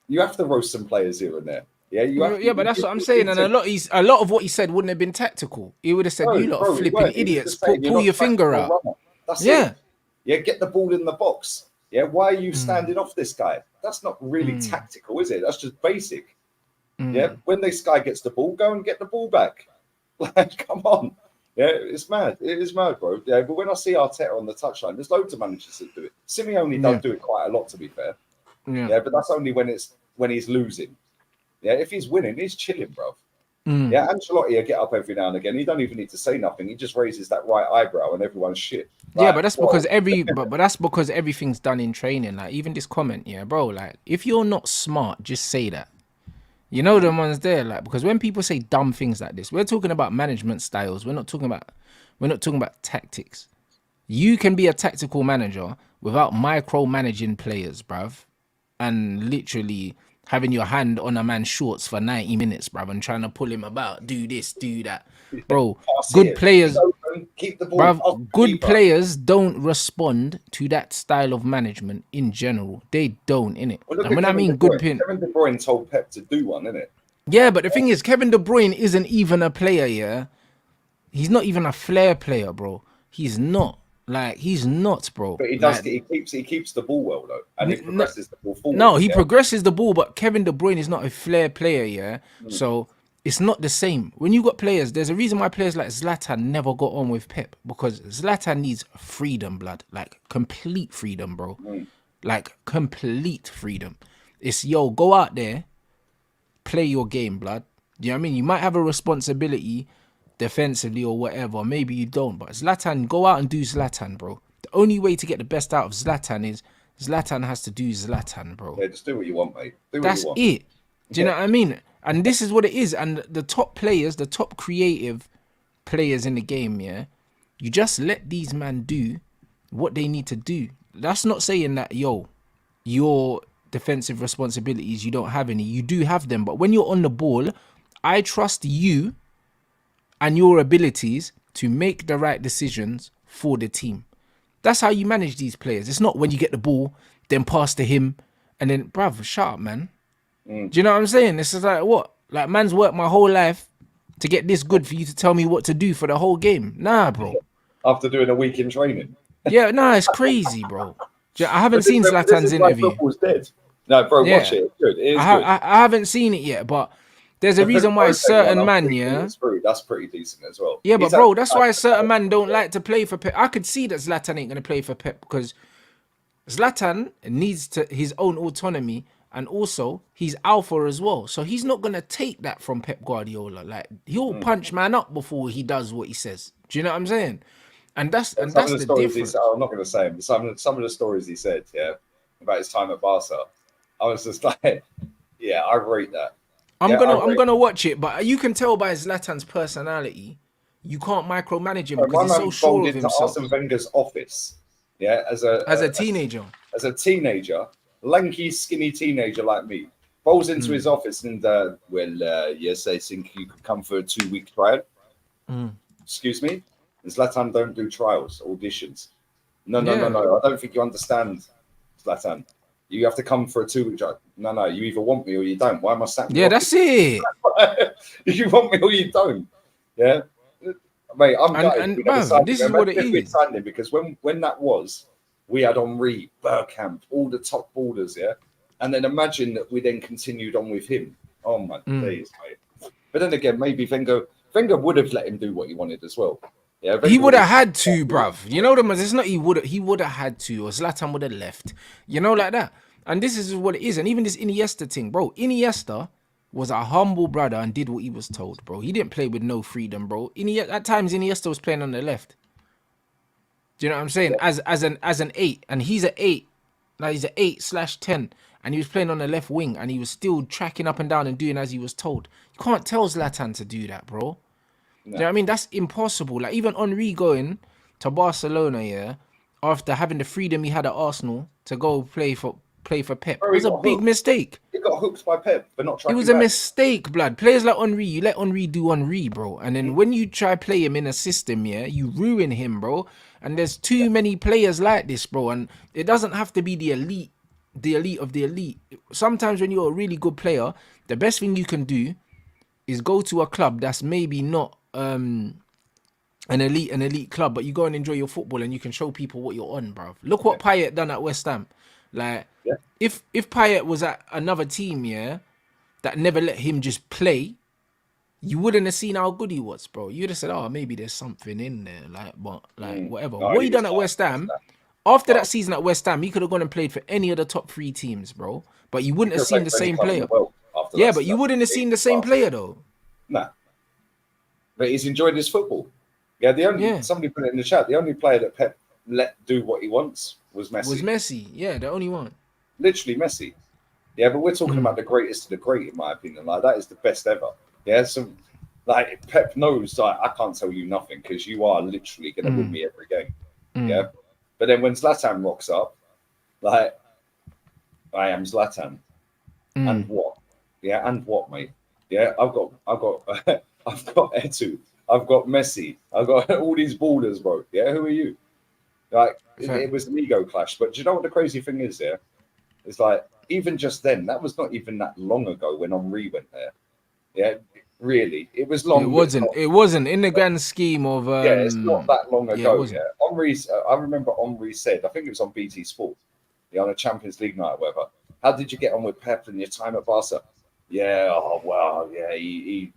you have to roast some players here and there. Yeah, you have to, yeah, but that's what I'm saying. And a lot of what he said wouldn't have been tactical. He would have said, "You lot are flipping idiots. Pull your finger out." That's it. Yeah, get the ball in the box. Yeah, why are you standing off this guy? That's not really tactical, is it? That's just basic. Yeah, when this guy gets the ball, go and get the ball back. Like, come on. Yeah, it's mad. It is mad, bro. Yeah, but when I see Arteta on the touchline, there's loads of managers that do it. Simeone does do it quite a lot, to be fair. Yeah, but that's only when he's losing. Yeah, if he's winning, he's chilling, bro. Yeah, Ancelotti will get up every now and again. He don't even need to say nothing. He just raises that right eyebrow and everyone's shit. Like, yeah, but that's because but that's because everything's done in training. Like, even this comment, yeah, bro. Like, if you're not smart, just say that. You know the ones there, like, because when people say dumb things like this, we're talking about management styles. We're not talking about tactics. You can be a tactical manager without micromanaging players, bruv, and literally having your hand on a man's shorts for 90 minutes, bruv, and trying to pull him about, do this, do that. Bro, good players, keep the ball, bruv, good players don't respond to that style of management in general. They don't, innit? Well, and when I mean good pin, Kevin De Bruyne told Pep to do one, innit? Yeah, but the thing is, Kevin De Bruyne isn't even a player, yeah? He's not even a flair player, bro. He's not. Like, he's not, bro. But he does. Like, he keeps the ball well, though, and he progresses the ball forward. No, he progresses the ball, but Kevin De Bruyne is not a flair player, yeah. So it's not the same. When you got players, there's a reason why players like Zlatan never got on with Pep, because Zlatan needs freedom, blood, like complete freedom, bro. Like complete freedom. It's go out there, play your game, blood. Do you know what I mean? You might have a responsibility defensively or whatever. Maybe you don't. But Zlatan, go out and do Zlatan, bro. The only way to get the best out of Zlatan is Zlatan has to do Zlatan, bro. Yeah, just do what you want, mate. That's it. Do you know what I mean? And this is what it is. And the top players, the top creative players in the game, yeah, you just let these men do what they need to do. That's not saying that, your defensive responsibilities, you don't have any. You do have them. But when you're on the ball, I trust you and your abilities to make the right decisions for the team. That's how you manage these players. It's not when you get the ball, then pass to him, and then, bruv, shut up, man. Do you know what I'm saying? This is like, what? Like, man's worked my whole life to get this good for you to tell me what to do for the whole game. Nah, bro. After doing a week in training. Yeah, nah, it's crazy, bro. I haven't seen Zlatan's interview. Football's dead. No, bro, watch it. It's good. It is good. I haven't seen it yet, but there's a reason why certain man, yeah. That's pretty decent as well. Yeah, but bro, that's why certain man don't like to play for Pep. I could see that Zlatan ain't gonna play for Pep because Zlatan needs his own autonomy, and also he's alpha as well. So he's not gonna take that from Pep Guardiola. Like, he'll punch man up before he does what he says. Do you know what I'm saying? And that's the difference. I'm not gonna say him, but some of the stories he said, yeah, about his time at Barca, I was just like, yeah, I rate that. I'm gonna watch it, but you can tell by Zlatan's personality, you can't micromanage him because he's so sure of himself. Arsene Wenger's office, yeah, as a teenager, lanky, skinny teenager like me, falls into his office and yes, I think you could come for a 2-week trial. Excuse me, Zlatan don't do trials, auditions. No. I don't think you understand, Zlatan. You have to come for a 2-week trial. No, you either want me or you don't. Why am I sat? Yeah, that's it. You want me or you don't. Yeah, mate. I'm gutted. This is what it is. Because when that was, we had Henri, Bergkamp, all the top borders. Yeah, and then imagine that we then continued on with him. Oh my days, mate. But then again, maybe Wenger would have let him do what he wanted as well. Yeah, he would have had to, bruv. You know, it's not he would have had to, or Zlatan would have left. You know, like that. And this is what it is. And even this Iniesta thing, bro. Iniesta was a humble brother and did what he was told, bro. He didn't play with no freedom, bro. At times, Iniesta was playing on the left. Do you know what I'm saying? Yeah. As an 8, and he's an 8. Like he's an 8/10, and he was playing on the left wing, and he was still tracking up and down and doing as he was told. You can't tell Zlatan to do that, bro. No. Do you know what I mean? That's impossible. Like even Henry going to Barcelona, yeah, after having the freedom he had at Arsenal to go play for Pep, Bro, it was a big mistake. He got hooked by Pep for not It tracking was a back. mistake, blood. Players like Henry, you let Henry do Henry, bro. And then when you try play him in a system, yeah, you ruin him, bro. And there's too many players like this, bro. And it doesn't have to be the elite of the elite. Sometimes when you're a really good player, the best thing you can do is go to a club that's maybe not an elite club, but you go and enjoy your football and you can show people what you're on, bro. Look what Payet done at West Ham. Like, Yeah. if Payet was at another team, yeah, that never let him just play, you wouldn't have seen how good he was, bro. You'd have said, oh, maybe there's something in there, whatever. No, What he he done was at West Ham, West after that season at West Ham, he could have gone and played for any of the top 3 teams, bro. But you wouldn't have seen the same player. Yeah, but you wouldn't have seen the same player, though. Nah. But he's enjoyed his football. Yeah, somebody put it in the chat, the only player that Pep let do what he wants was Messi. Yeah, the only one. Literally Messi. Yeah, but we're talking about the greatest of the great, in my opinion. Like, that is the best ever. Yeah, so like Pep knows, like, I can't tell you nothing because you are literally going to win me every game. Yeah, but then when Zlatan rocks up, like, I am Zlatan, and what? Yeah, and what, mate? Yeah, I've got I've got Etu, I've got Messi, I've got all these ballers, bro. Yeah, who are you? Like, it was an ego clash. But do you know what the crazy thing is? Yeah, it's like, even just then, that was not even that long ago when Henry went there. Yeah, really, it was long. It wasn't in the grand scheme of. Yeah, it's not that long ago. Yeah, Henry's. I remember Henry said, I think it was on BT Sport, on a Champions League night or whatever. How did you get on with Pep in your time at Barca? Yeah, oh wow, yeah, he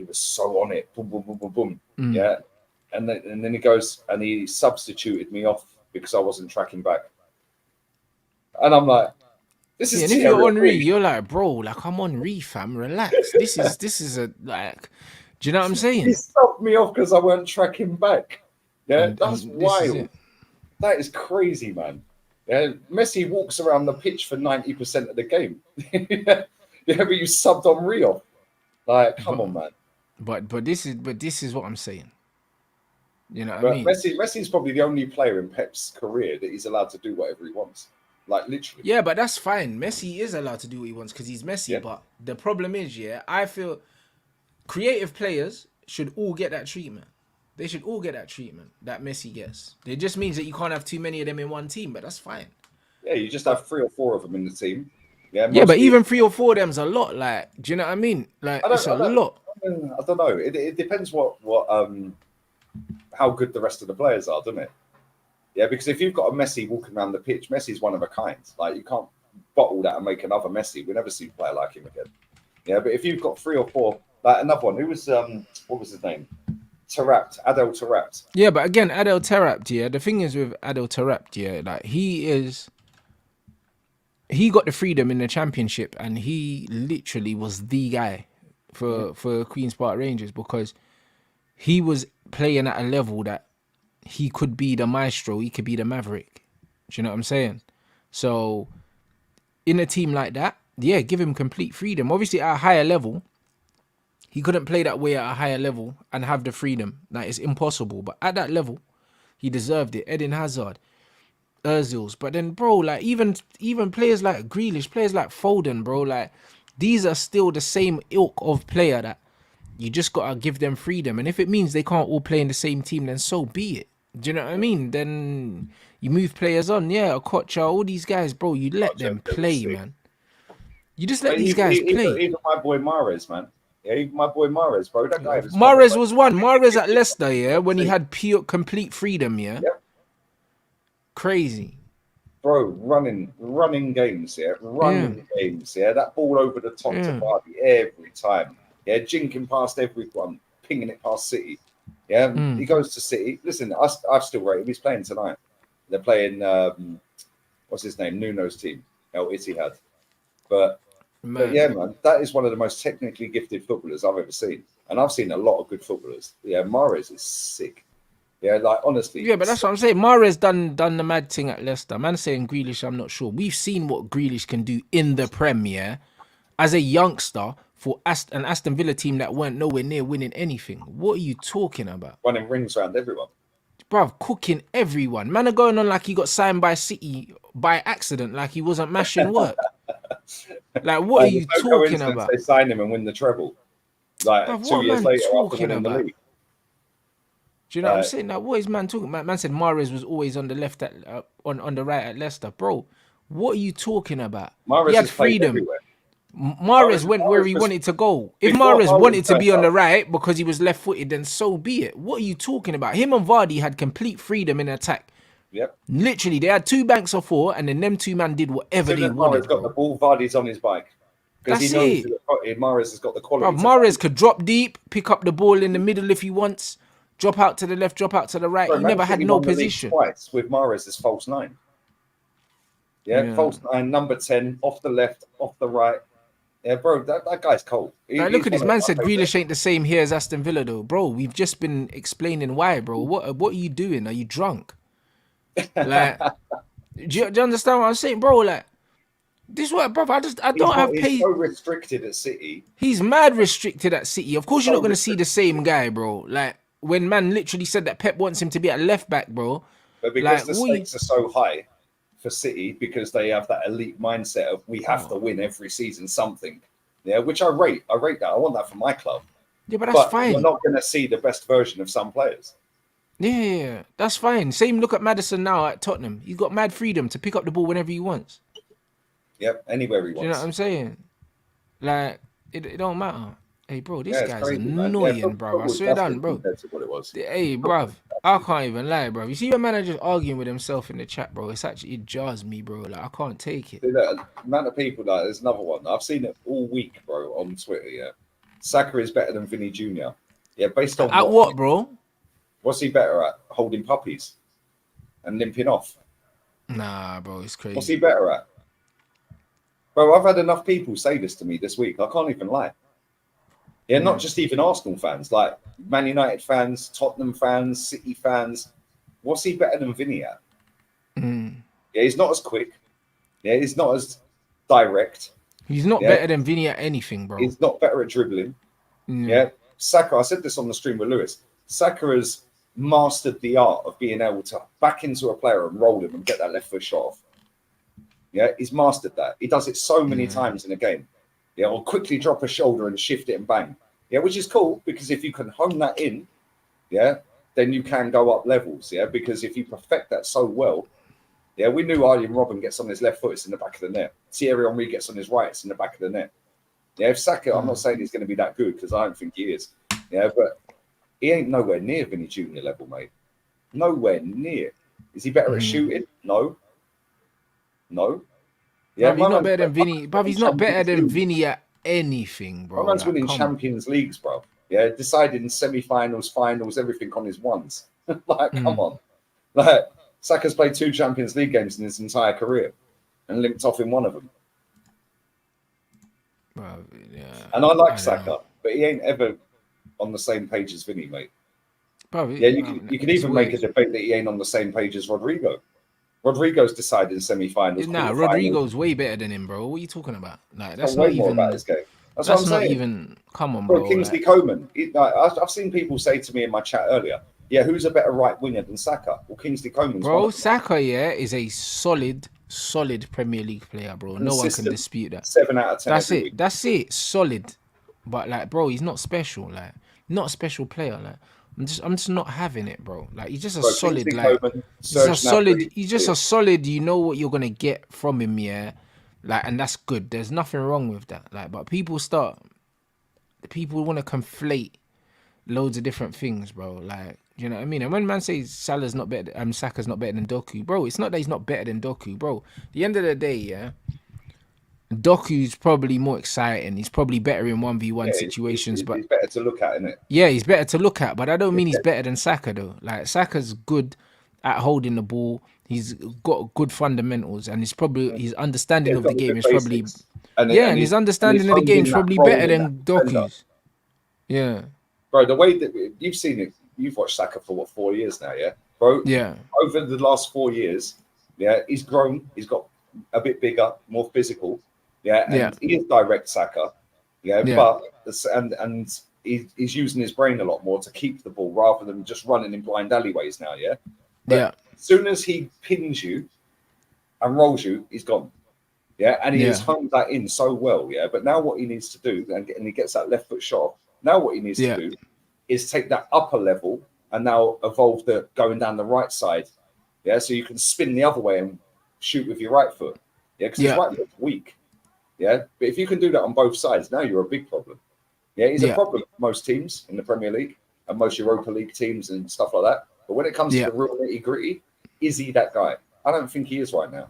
was so on it. Boom, boom, boom, boom, boom. Yeah, and then he goes and he substituted me off because I wasn't tracking back. And I'm like, this is. And if you're Henry, you're like, bro, like, I'm Henry, fam. Relax. This is a, like, do you know what I'm saying? He subbed me off because I weren't tracking back. Yeah, that's wild. That is crazy, man. Yeah, Messi walks around the pitch for 90% of the game. Yeah, but you subbed Henry off. Like, come on, man. But this is what I'm saying. You know what but I mean? Messi's probably the only player in Pep's career that he's allowed to do whatever he wants. Like, literally. Yeah, but that's fine. Messi is allowed to do what he wants because he's Messi. Yeah. But the problem is, I feel creative players should all get that treatment. They should all get that treatment that Messi gets. It just means that you can't have too many of them in one team, but that's fine. Yeah, you just have 3 or 4 of them in the team. Yeah, but even 3 or 4 of them's a lot. Like, do you know what I mean? Like, it's a lot. I don't know. It depends what how good the rest of the players are, doesn't it? Yeah, because if you've got a Messi walking around the pitch, Messi's one of a kind. Like, you can't bottle that and make another Messi. We'll never see a player like him again. Yeah, but if you've got 3 or 4, like another one, who was what was his name? Adel Taarabt. Yeah, but again, Adel Taarabt, yeah, the thing is with Adel Taarabt, yeah, like he got the freedom in the championship and he literally was the guy for Queen's Park Rangers because he was playing at a level that he could be the maestro, he could be the maverick. Do you know what I'm saying? So in a team like that, yeah, give him complete freedom. Obviously at a higher level, he couldn't play that way at a higher level and have the freedom. Like, it's impossible. But at that level, he deserved it. Eden Hazard, Ozil. But then, bro, like, even players like Grealish, players like Foden, bro, like, these are still the same ilk of player that you just got to give them freedom. And if it means they can't all play in the same team, then so be it. Do you know what I mean? Then you move players on. Yeah, Okocha, all these guys, bro, you let them play, man. You just let these guys play. Even my boy Mahrez, man. Yeah, even my boy Mahrez, bro. That guy was Mahrez was one. Mahrez at Leicester, yeah, when he had complete freedom, yeah. Yep. Crazy. Bro, running games, yeah. Games, yeah. That ball over the top to Vardy every time. Yeah, jinking past everyone, pinging it past City. Yeah, he goes to City. Listen, I've still rate him. He's playing tonight. They're playing, what's his name? Nuno's team, El Ittihad. But But Man. yeah, man, that is one of the most technically gifted footballers I've ever seen. And I've seen a lot of good footballers. Yeah, Mahrez is sick. Yeah, like honestly, Yeah, but that's what I'm saying. Mahrez done the mad thing at Leicester. Man saying Grealish, I'm not sure. We've seen what Grealish can do in the Premier as a youngster for an Aston Villa team that weren't nowhere near winning anything. What are you talking about? running rings around everyone. Bruv, cooking everyone. Man are going on like he got signed by City by accident, like he wasn't mashing work. Like, what are And you it's no talking coincidence about? they sign him and win the treble. Like Bruv, two what years man later after talking winning the about? league. Do you know what I'm saying? Like, what is man talking about? Man said Mahrez was always on the left at on the right at Leicester, bro. What are you talking about? He Mahrez had has played freedom. everywhere. Mahrez went where Mahrez he was wanted to go. If before Mahrez Haaland wanted to be turned on the up. right because he was left-footed, then so be it. What are you talking about? Him and Vardy had complete freedom in attack. Yep. Literally, they had two banks of four, and then them two man did As whatever soon they as Mahrez wanted, got the bro. ball, Vardy's on his bike because he That's knows it. that Mahrez has got the Bro, quality to find. Mahrez could drop deep, pick up the ball in the middle if he wants, drop out to the left, drop out to the right. Bro, He Man never had City no won the league position. twice with Mahrez as false nine. Yeah, Yeah. false nine, number 10, off the left, off the right. Yeah, bro, that guy's cold. Like, look He's at this. one of Man my said favourite. Grealish ain't the same here as Aston Villa, though. Bro, we've just been explaining why, bro. What are you doing? Are you drunk? Like, do you understand what I'm saying, bro? Like, this is what, bro. I don't have He's so pace. restricted at City. He's mad restricted at City. Of course, you're So not going to see the restricted. same guy, bro. Like, when man literally said that Pep wants him to be at left back, bro. But because Like, the what you, stakes are so high for City, because they have that elite mindset of we have to oh, win every season something. Yeah, which I rate. I rate that. I want that for my club. yeah, but that's But you're fine. not going to see the best version of some players. Yeah, that's fine. Same look at Madison now at Tottenham. He's got mad freedom to pick up the ball whenever he wants. Yep, anywhere he Do you know what wants. I'm saying? Like, it don't matter. Hey, bro, this Yeah, it's guy's crazy, man. Yeah, annoying, bro. I football's swear down, nothing bro. compared to what it was. Hey, bruv, I can't even lie, bro. You see your manager arguing with himself in the chat, bro. It jars me, bro. Like, I can't take it. See, the amount of people, like, there's another one. I've seen it all week, bro, on Twitter. Yeah, Saka is better than Vinny Jr. Yeah, based on At what, bro? What's he better at? Holding puppies and limping off. Nah, bro, it's What's he crazy. better at? Bro, I've had enough people say this to me this week. I can't even lie. Yeah, not just even Arsenal fans, like Man United fans, Tottenham fans, City fans. What's he better than Vinny at? Mm. Yeah, he's not as quick. Yeah, he's not as direct. He's not Yeah. better than Vinny at anything, bro. He's not better at dribbling. Mm. Yeah, Saka, I said this on the stream with Lewis. Saka has mastered the art of being able to back into a player and roll him and get that left foot shot off. Yeah, he's mastered that. He does it so many times in a game. Yeah, or quickly drop a shoulder and shift it and bang. Yeah, which is cool because if you can hone that in, yeah, then you can go up levels. Yeah, because if you perfect that so well, yeah, we knew Arjen Robben gets on his left foot, it's in the back of the net. Thierry Henry gets on his right, it's in the back of the net. Yeah, if Saka, I'm not saying he's going to be that good because I don't think he is. Yeah, but he ain't nowhere near Vinny Jr. level, mate. Nowhere near. Is he better at shooting? No. No. Yeah, he's my not man's better than winning Vinny. Bruv, he's not better Champions than League. Vinny at anything, bro. My man's Like, winning come on. Champions Leagues, bro. Yeah, deciding semi-finals, finals, everything on his ones. Like, come on. Like, Saka's played 2 Champions League games in his entire career and limped off in one of them. Bruv, yeah. And I like don't Saka, know. but he ain't ever on the same page as Vinny, mate. Bruv, Yeah, you can it's even make a weird. debate that he ain't on the same page as Rodrigo. Rodrigo's deciding semi-finals, Nah, quarterfinals. Rodrigo's way better than him, bro. What are you talking about? Like, that's Know not way more about even. his game. That's what I'm That's not saying. even. Come on, Bro, bro. Kingsley Like, Coman. I've seen people say to me in my chat earlier, yeah, who's a better right winger than Saka? Well, Kingsley Coman's one bro, of them. Saka, yeah, is a solid Premier League player, bro. No one can Consistent. dispute that. 7 out of 10 That's every it. week. That's it. Solid. But like, bro, he's not special. Like, not a special player. Like, I'm just not having it, bro. Like, he's just a Bro, solid. Kingsley Like, Coman, he's a Serge solid. Gnabry, He's just a solid. You know what you're gonna get from him, yeah. Like, and that's good. There's nothing wrong with that. Like, but people want to conflate loads of different things, bro. Like, you know what I mean? And when man says Salah's not better, Saka's not better than Doku, bro, it's not that he's not better than Doku, bro. At the end of the day, yeah, Doku's probably more exciting. He's probably better in 1v1 yeah, situations, but he's better to look at, isn't it? yeah, he's better to look at. But I don't mean he's better than Saka though. Like, Saka's good at holding the ball. He's got good fundamentals, and his understanding He's of the got the game good is probably basics, and yeah, and his he's understanding of the honed game in is that probably role better in that than defender. Doku's. Yeah, Bro, the way that you've seen it, you've watched Saka for what 4 years now, yeah, bro. yeah, Over the last 4 years, yeah, he's grown. He's got a bit bigger, more physical, yeah, yeah, and he is direct Saka, yeah, yeah, but he's using his brain a lot more to keep the ball rather than just running in blind alleyways now, yeah. yeah, But as soon as he pins you and rolls you, he's gone. Yeah, and he has yeah, honed that in so well. Yeah, but now what he needs to do, and he gets that left foot shot. Now what he needs to yeah, do is take that upper level and now evolve the going down the right side. Yeah, so you can spin the other way and shoot with your right foot. Yeah, because his yeah, right foot's weak. Yeah, but if you can do that on both sides, now you're a big problem. Yeah, he's a yeah, problem for most teams in the Premier League and most Europa League teams and stuff like that. But when it comes to yeah. the real nitty gritty, is he that guy? I don't think he is right now.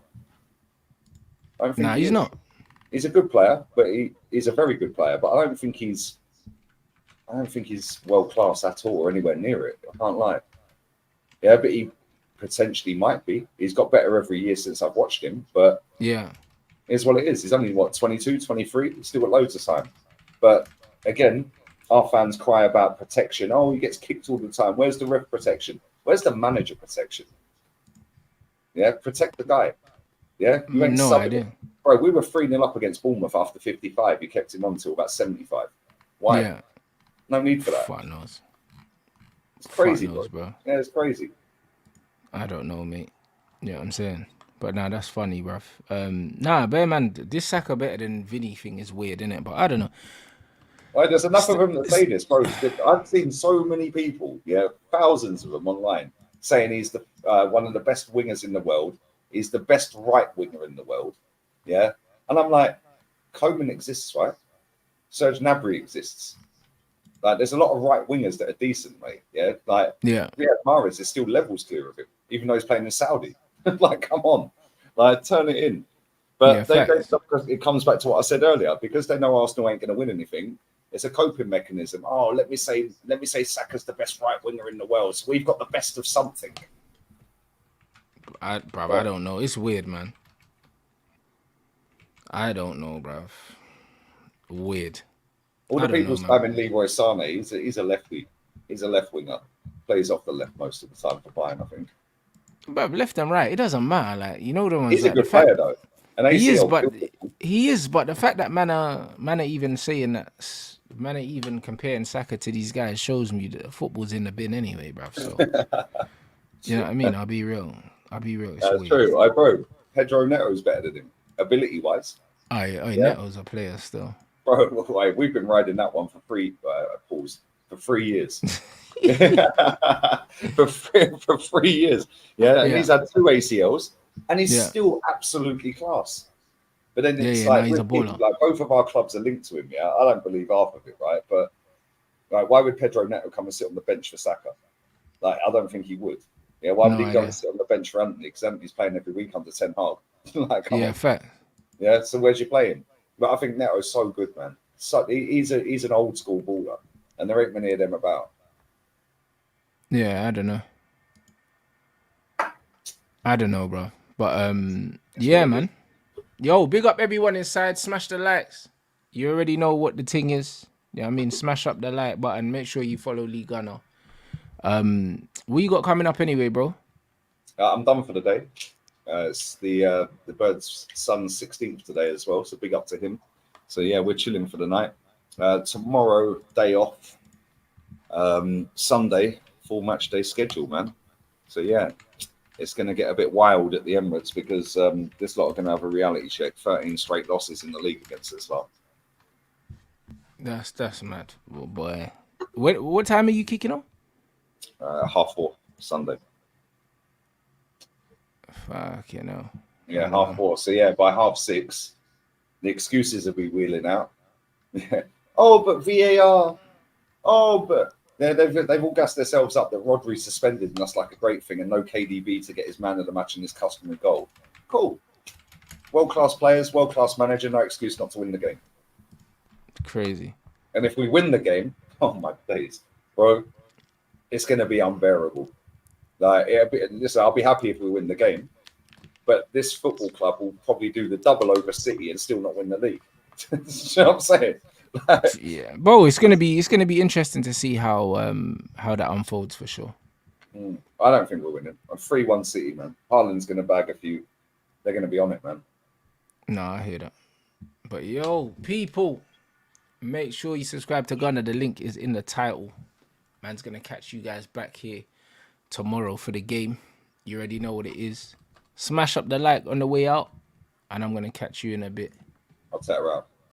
I don't think Nah, he he's is. not. He's a good player, but he's a very good player. But I don't think he's world class at all or anywhere near it. I can't lie. Yeah, but he potentially might be. He's got better every year since I've watched him. But Yeah, here's what it is. He's only what 22, 23. He's still got loads of time. But again, our fans cry about protection. Oh, he gets kicked all the time. Where's the ref protection? Where's the manager protection? Yeah, protect the guy. Yeah, you ain't no subbing him. idea. Bro, we were 3-0 up against Bournemouth after 55. You kept him on till about 75. Why? Yeah, No need for that. fuck knows. It's Fuck crazy, bro. knows, bro. Yeah, it's crazy. I don't know, mate. Yeah, I'm saying. But nah, that's funny, bruv. Nah, bear man, this Saka better than Vinny thing is weird, innit? But I don't know. Like, there's enough of St- them that say this, bro. I've seen so many people, yeah, thousands of them online, saying he's the one of the best wingers in the world. He's the best right winger in the world, yeah. And I'm like, Coman exists, right? Serge Gnabry exists. Like, there's a lot of right wingers that are decent, mate. Yeah, like yeah, Riyad Mahrez is still levels clear of him, even though he's playing in Saudi. Like, come on, like turn it in. yeah, But they facts. because it comes back to what I said earlier, because they know Arsenal ain't going to win anything. It's a coping mechanism. Oh, let me say Saka's the best right winger in the world, so we've got the best of something. Bruv, I But don't know. It's weird, man. I don't know, bruv. Weird. all I the don't people know, man. spamming Leroy Sane, he's a lefty. He's a left winger. Plays off the left most of the time for Bayern, I think. Bruv, left and right, it doesn't matter. Like, you know the ones He's a like the good player fact though. An he is, ACL. but the fact that man are even saying that, man are even comparing Saka to these guys shows me that football's in the bin anyway, bruv. So you know what I mean? I'll be real. It's That's weird. true. I bro, Pedro Neto is better than him, ability wise. I Yeah, Neto's a player still. bro. Like, we've been riding that one for free. Pause for 3 years. For 3 years. Yeah, and Yeah, he's had 2 ACLs, and he's yeah, still absolutely class. But then yeah, it's yeah. Now like he's a with him, baller. like both of our clubs are linked to him. Yeah, I don't believe half of it, right? But like, why would Pedro Neto come and sit on the bench for Saka? Like, I don't think he would. Yeah, why would No he go and idea. sit on the bench for Anthony? Because Anthony's playing every week under Ten Hag. Like, come Yeah, on. fact. Yeah, so where's you playing? But I think Neto's so good, man. So he's an old school baller, and there ain't many of them about. Yeah, I don't know, bro. But That's what yeah, it is. man. Yo, big up everyone inside. Smash the likes. You already know what the thing is. Yeah, I mean, smash up the like button. Make sure you follow Lee Gunner. What you got coming up anyway, bro? I'm done for the day. It's the bird's son's 16th today as well, so big up to him. So yeah, we're chilling for the night. Tomorrow, day off. Sunday, full match day schedule, man. So yeah, it's going to get a bit wild at the Emirates because this lot are going to have a reality check. 13 straight losses in the league against this lot. That's mad, oh, boy. What time are you kicking on? 4:30 Sunday. Fuck, you know. Yeah, I don't know. 4:30. So yeah, by 6:30, the excuses will be wheeling out. Oh, but VAR. Oh, but they've all gassed themselves up that Rodri's suspended, and that's like a great thing, and no KDB to get his man of the match and his customary goal. Cool. World class players, world class manager, no excuse not to win the game. Crazy. And if we win the game, oh my days, bro, it's going to be unbearable. Like, listen, I'll be happy if we win the game, but this football club will probably do the double over City and still not win the league. You know what I'm saying? Yeah, bro, it's gonna be interesting to see how that unfolds for sure. I don't think we're winning. I'm 3-1 City, man. Haaland's gonna bag a few. They're gonna be on it, man. No, I hear that. But yo, people, make sure you subscribe to Gunner. The link is in the title. Man's gonna catch you guys back here tomorrow for the game. You already know what it is. Smash up the like on the way out, and I'm gonna catch you in a bit. I'll take her out.